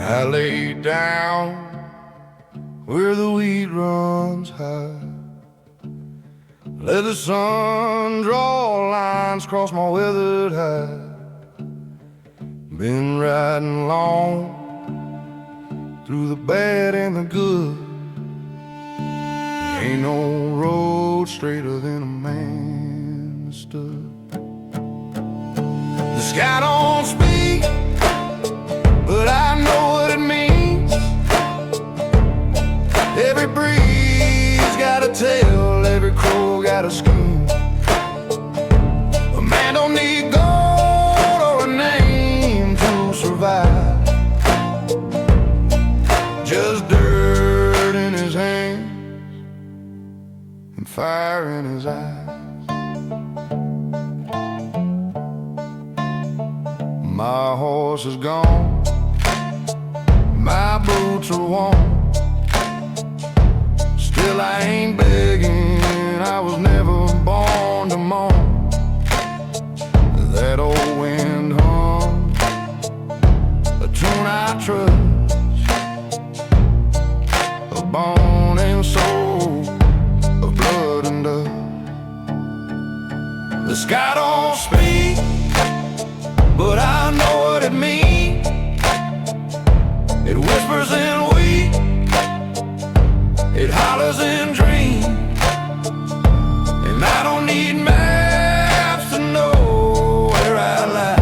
I lay down where the wheat runs high. Let the sun draw lines across my weathered hide. Been riding long through the bad and the good. Ain't no road straighter than a man that stood. The sky don't speak, but I know what it means. Every breeze got a tail, every crow got a scheme. A man don't need gold or a name to survive. Just dirt in his hands and fire in his eyes. My horse is gone, my boots are worn. Still I ain't begging, I was never born to mourn. That old wind hum, a tune I trust, a bone and soul of blood and dust. The sky don't speak, but I know what it means. It whispers in wheat, it hollers in dreams. And I don't need maps to know where I lie.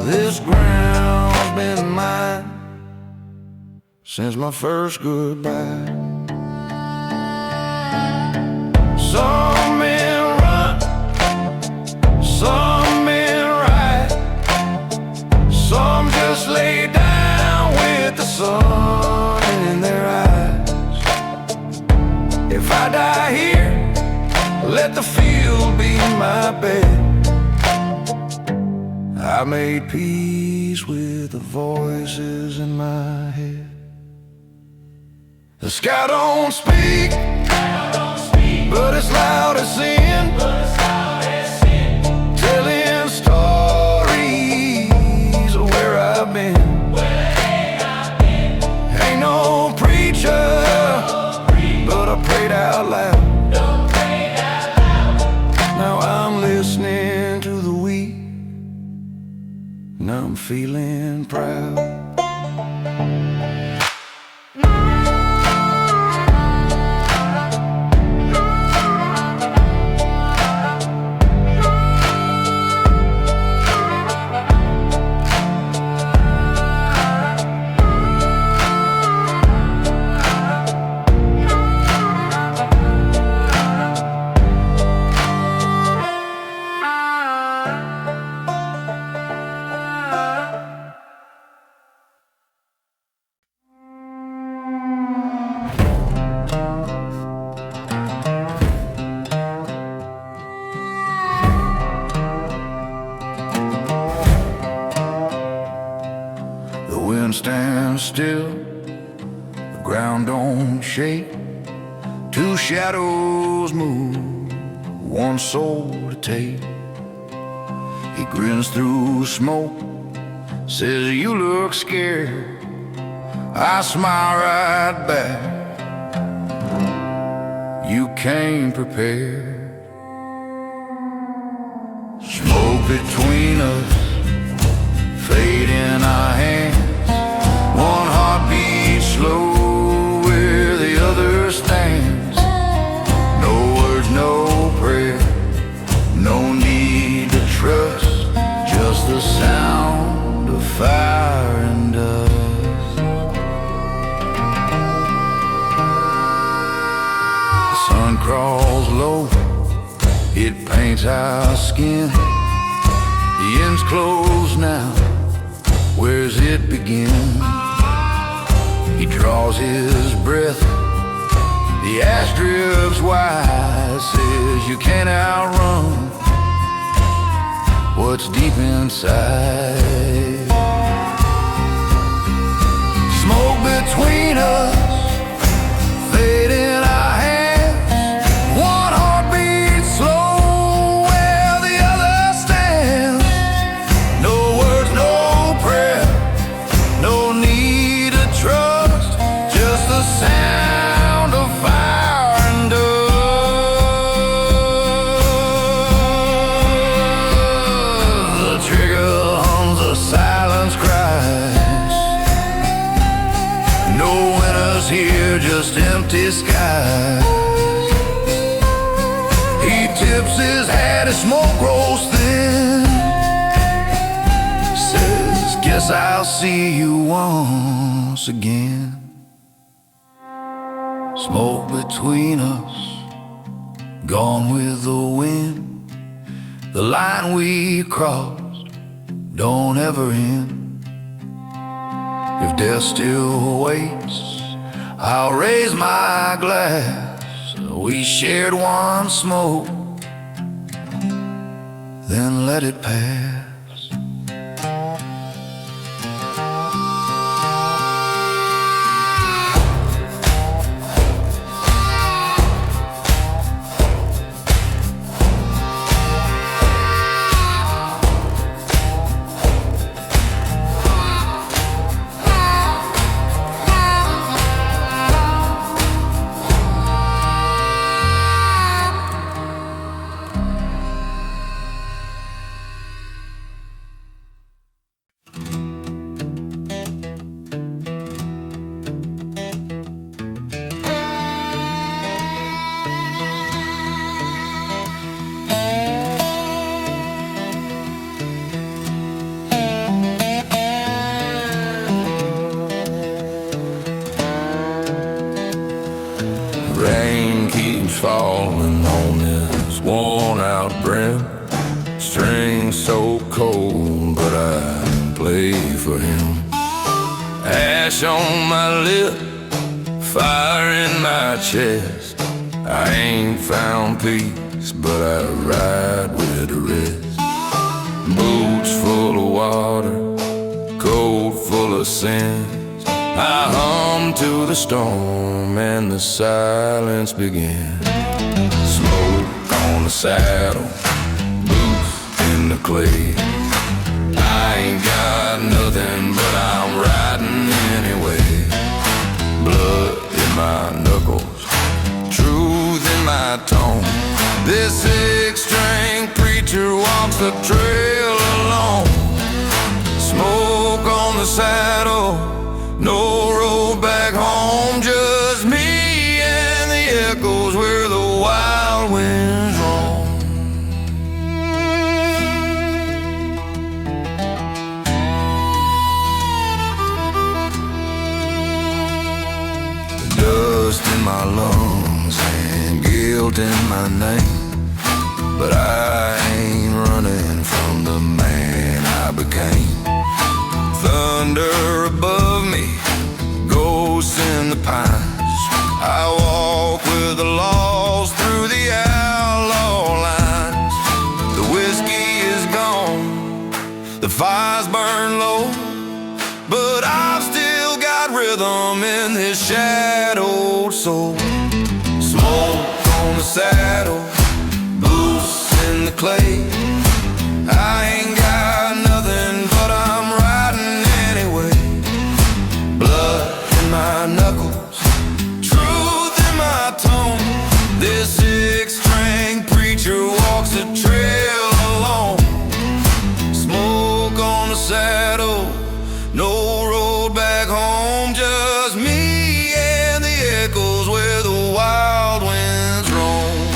This ground's been mine since my first goodbye. Some men run, some men ride, some just lay down with the sun in their eyes. If I die here, let the field be my bed. I made peace with the voices in my head. The sky don't speak, but it's loud as sin, telling stories of where I've been. Ain't no preacher, but I prayed out loud. Now I'm listening to the wheat, and I'm feeling proud. stand still, the ground don't shake. Two shadows move, one soul to take. He grins through smoke, says you look scared. I smile right back, you came prepared. Smoke between us, fade in our hands. One heartbeat slow where the other stands. No words, no prayer, no need to trust. Just the sound of fire and dust. The sun crawls low, it paints our skin. The end's closed now, where's it begin? He draws his breath, the ash drifts wide. Says you can't outrun what's deep inside. Smoke between us, fade in our hands. One heartbeat slow where the other stands. No words, no prayer, no need to trust. Just the sound of fire and dust. The trigger hums, the silence cries. No winners here, just empty skies. He tips his hat as smoke grows thin. Says, guess I'll see you once again. Smoke between us, gone with the wind. The line we crossed don't ever end. If death still waits, I'll raise my glass. We shared one smoke, then let it pass. Rain keeps falling on this worn-out brim. Strings so cold, but I play for him. Ash on my lip, fire in my chest. I ain't found peace, but I ride with the rest. Boots full of water, coat full of sins. I hum to the storm and the silence begins. Smoke on the saddle, boots in the clay. I ain't got nothing, but I'm riding anyway. Blood in my knuckles, truth in my tone. This six-string preacher walks the trail alone. Smoke on the saddle, no road back home, just me and the echoes where the wild winds roam. The dust in my lungs and guilt in my name, but I ain't running from the man I became. Thunder above me, ghosts in the pines. I walk with the lost through the outlaw lines. The whiskey is gone, the fires burn low, but I've still rhythm in this shadowed soul. Smoke on the saddle, boots in the clay. I ain't got nothing, but I'm riding anyway. Blood in my knuckles, truth in my tone. This six-string preacher walks the trail alone. Smoke on the saddle, no road back home, just me and the echoes where the wild winds roam.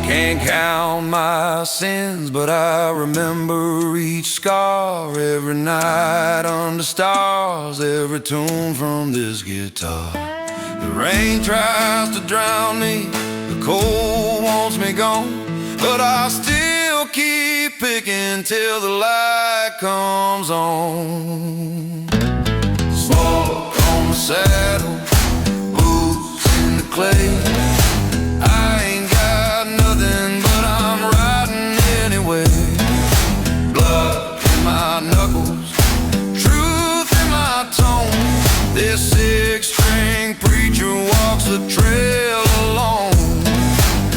Can't count my sins, but I remember each scar every night under stars, every tune from this guitar. The rain tries to drown me, the cold wants me gone, but I still keep picking till the light comes on. Smoke on the saddle, boots in the clay. I ain't got nothing, but I'm riding anyway. Blood in my knuckles, truth in my tone. This six-string preacher walks the trail alone.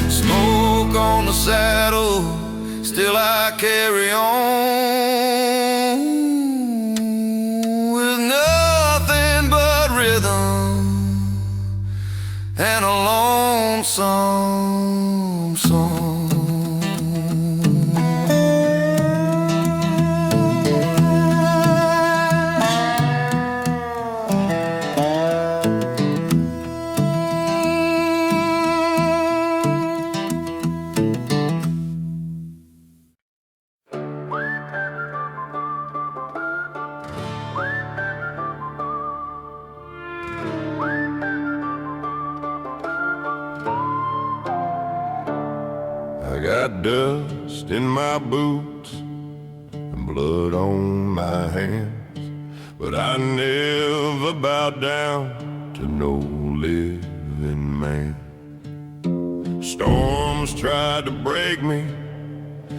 Smoke on the saddle, still I carry on with nothing but rhythm and a lonesome song. I got dust in my boots and blood on my hands, but I never bowed down to no living man. Storms tried to break me,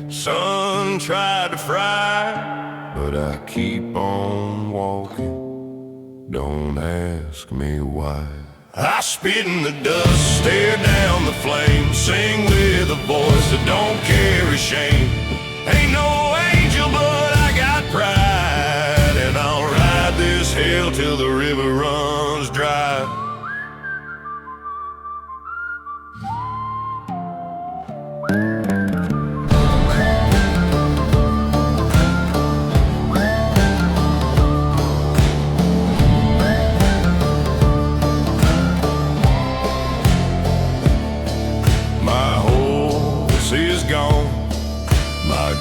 sun tried to fry, but I keep on walking, don't ask me why. I spit in the dust, stare down the flames, sing with a voice that don't carry shame. Ain't no angel, but I got pride, and I'll ride this hill till the river runs dry.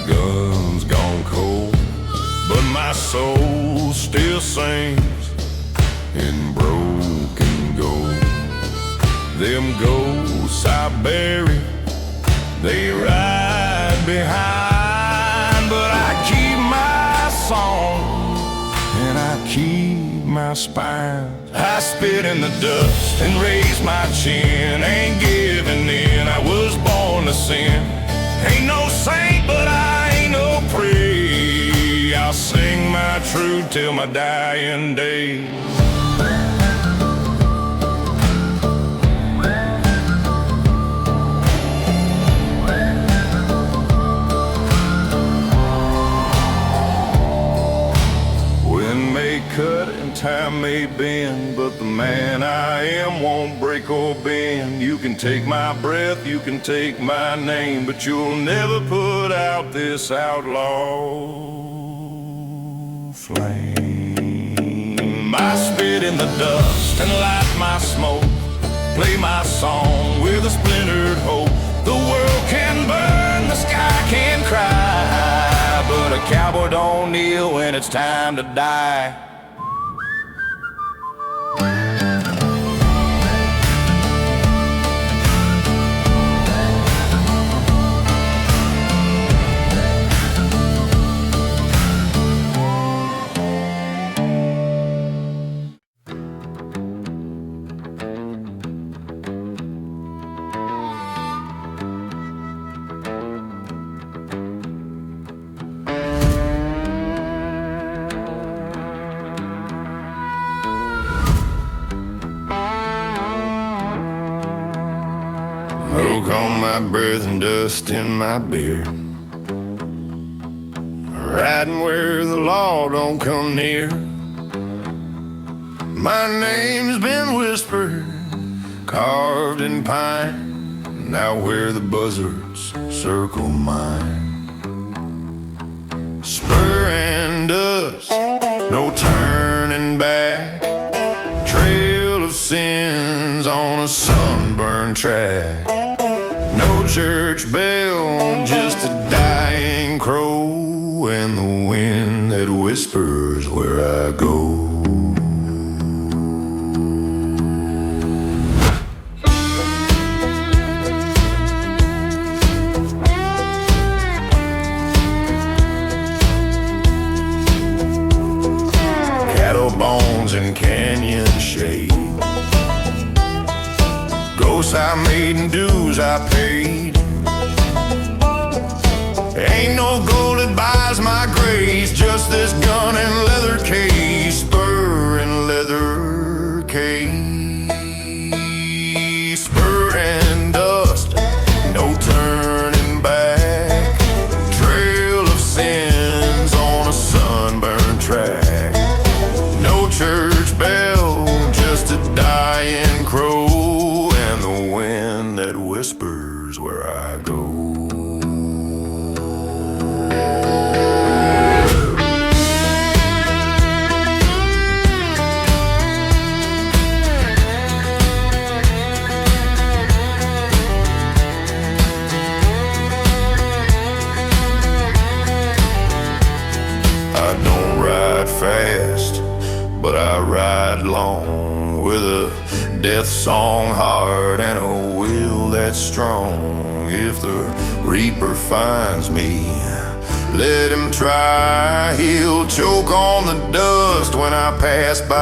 Gun's gone cold, but my soul still sings in broken gold. Them ghosts I bury, they ride behind, but I keep my song and I keep my spine. I spit in the dust and raise my chin, ain't giving in, I was born to sin. Ain't no saint, but I ain't no priest. I'll sing my truth till my dying day. Wind may cut and time may bend, but the man I am won't break or bend. You can take my breath, you can take my name, but you'll never put out this outlaw flame. I spit in the dust and light my smoke, play my song with a splintered hope. The world can burn, the sky can cry, but a cowboy don't kneel when it's time to die. my breath and dust in my beer. Riding where the law don't come near. My name's been whispered, carved in pine, now where the buzzards circle mine. Spur and dust, no turning back. Trail of sins on a sunburned track. No church bell, just a dying crow, and the wind that whispers where I go. Bones in canyon shade. Ghosts I made and dues I paid. Ain't no gold that buys my grace, just this gun and leather case. Spur and leather case. Spur and dust, no turning back. Trail of sins on a sunburned track. Church bell, just a dying crow, and the wind that whispers where I go. I don't ride fast, but I ride long, with a death song heart and a will that's strong. If the reaper finds me, let him try. He'll choke on the dust when I pass by.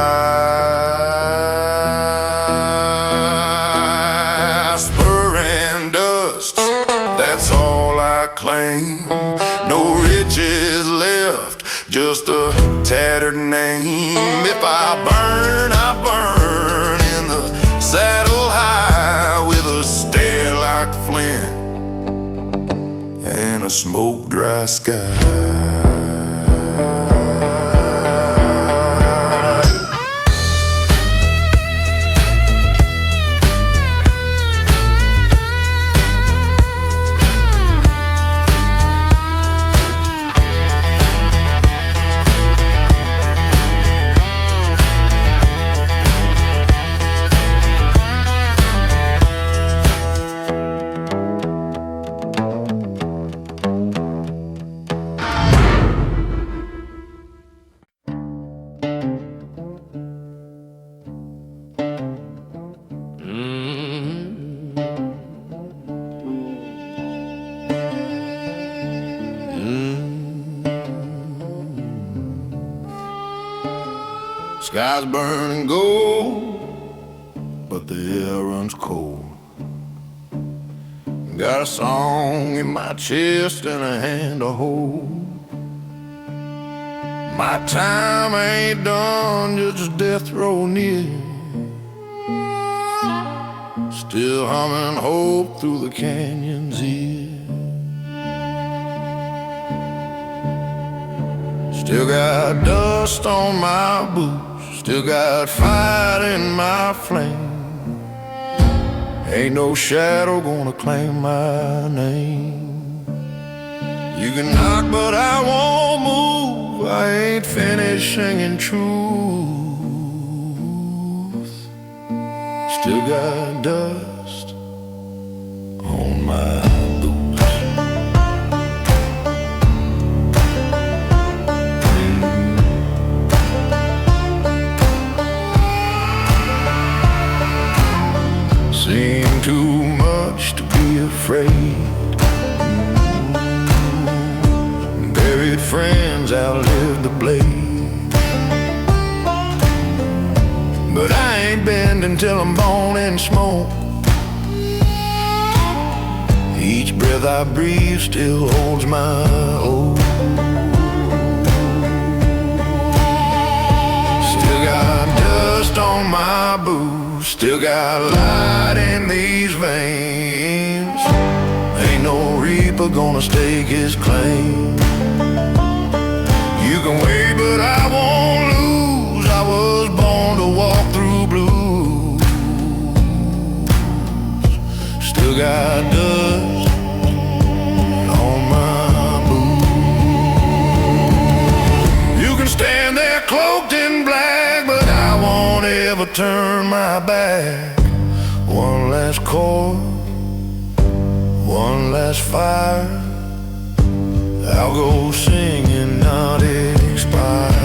Spur and dust, that's all I claim. No riches left, just a tattered name. If I burn in the saddle high, with a stare like flint and a smoke dry sky. Sky's burning gold, but the air runs cold. Got a song in my chest and a hand to hold. My time ain't done, just death row near. Still humming hope through the canyon's ear. Still got dust on my boots, still got fire in my flame. Ain't no shadow gonna claim my name. You can knock but I won't move, I ain't finished singing truth. Still got dust on my boots. Seen too much to be afraid. Buried friends outlived the blade. But I ain't bending till I'm born in smoke. Each breath I breathe still holds my oath. Still got dust on my boots, still got light in these veins. reaper gonna stake his claim. You can wait, but I won't lose. I was born to walk through blues. Still got dust on my boots. You can stand there cloaked in black, but I won't ever turn my back. One last chord, one last fire, I'll go singing, not expire.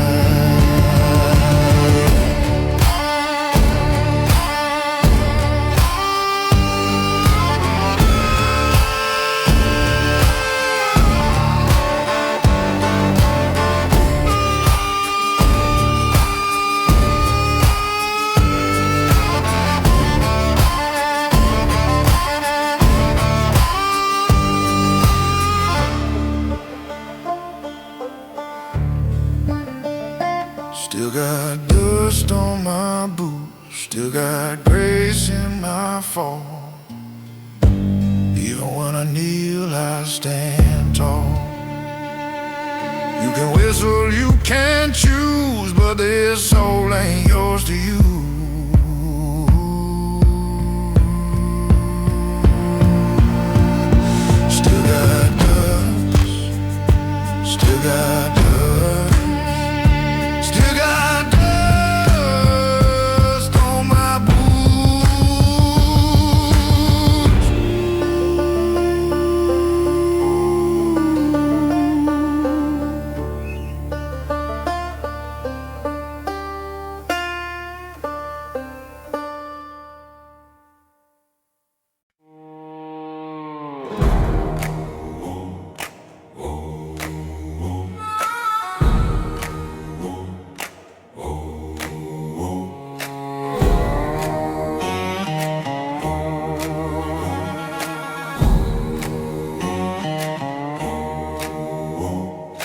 Still got dust on my boots, still got grace in my fall. Even when I kneel, I stand tall. You can whistle, you can choose, but this soul ain't yours to use. Still got dust, still got dust.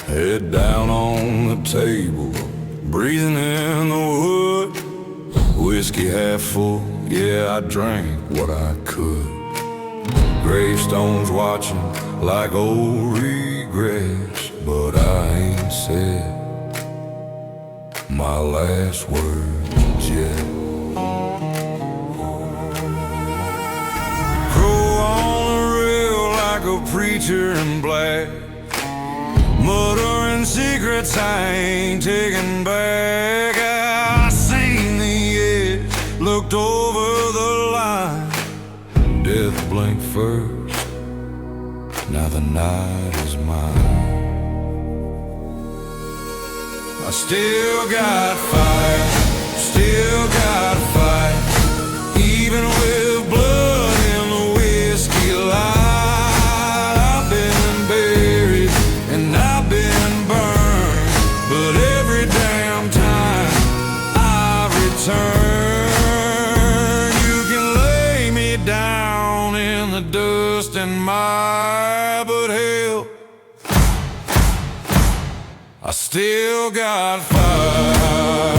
Head down on the table, breathing in the wood. Whiskey half full, yeah, I drank what I could. Gravestones watching like old regrets, but I ain't said my last words yet. Crow on the rail like a preacher in black, muttering secrets I ain't taking back. I seen the edge, looked over the line. Death blinked first, now the night is mine. I still got fire, still got fight, even with blood in the whiskey line. You can lay me down in the dust and mire, but hell, I still got fire.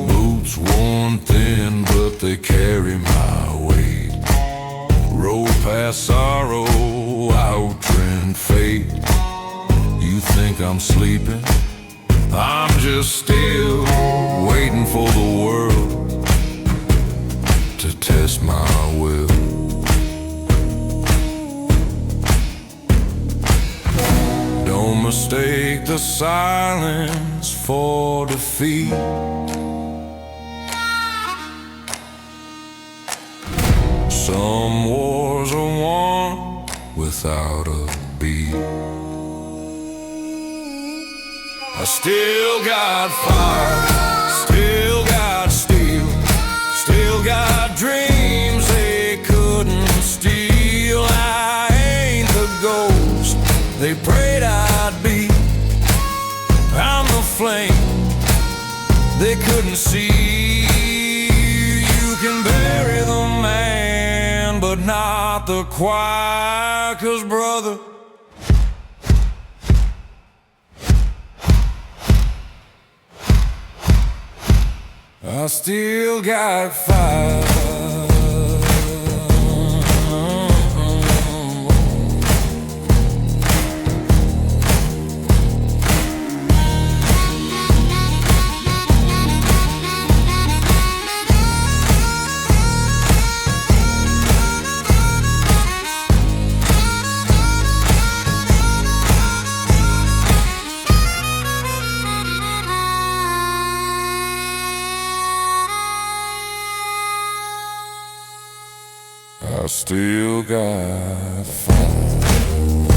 Boots worn thin, but they carry my weight. Roll past sorrow, outtrend fate. You think I'm sleeping? I'm just still waiting for the world to test my will. Don't mistake the silence for defeat. Some wars are won without a beat. I still got fire, still got steel, still got dreams they couldn't steal. I ain't the ghost they prayed I'd be. I'm the flame they couldn't see. You can bury the man, but not the choir, 'cause brother, I still got fire. I still got fire.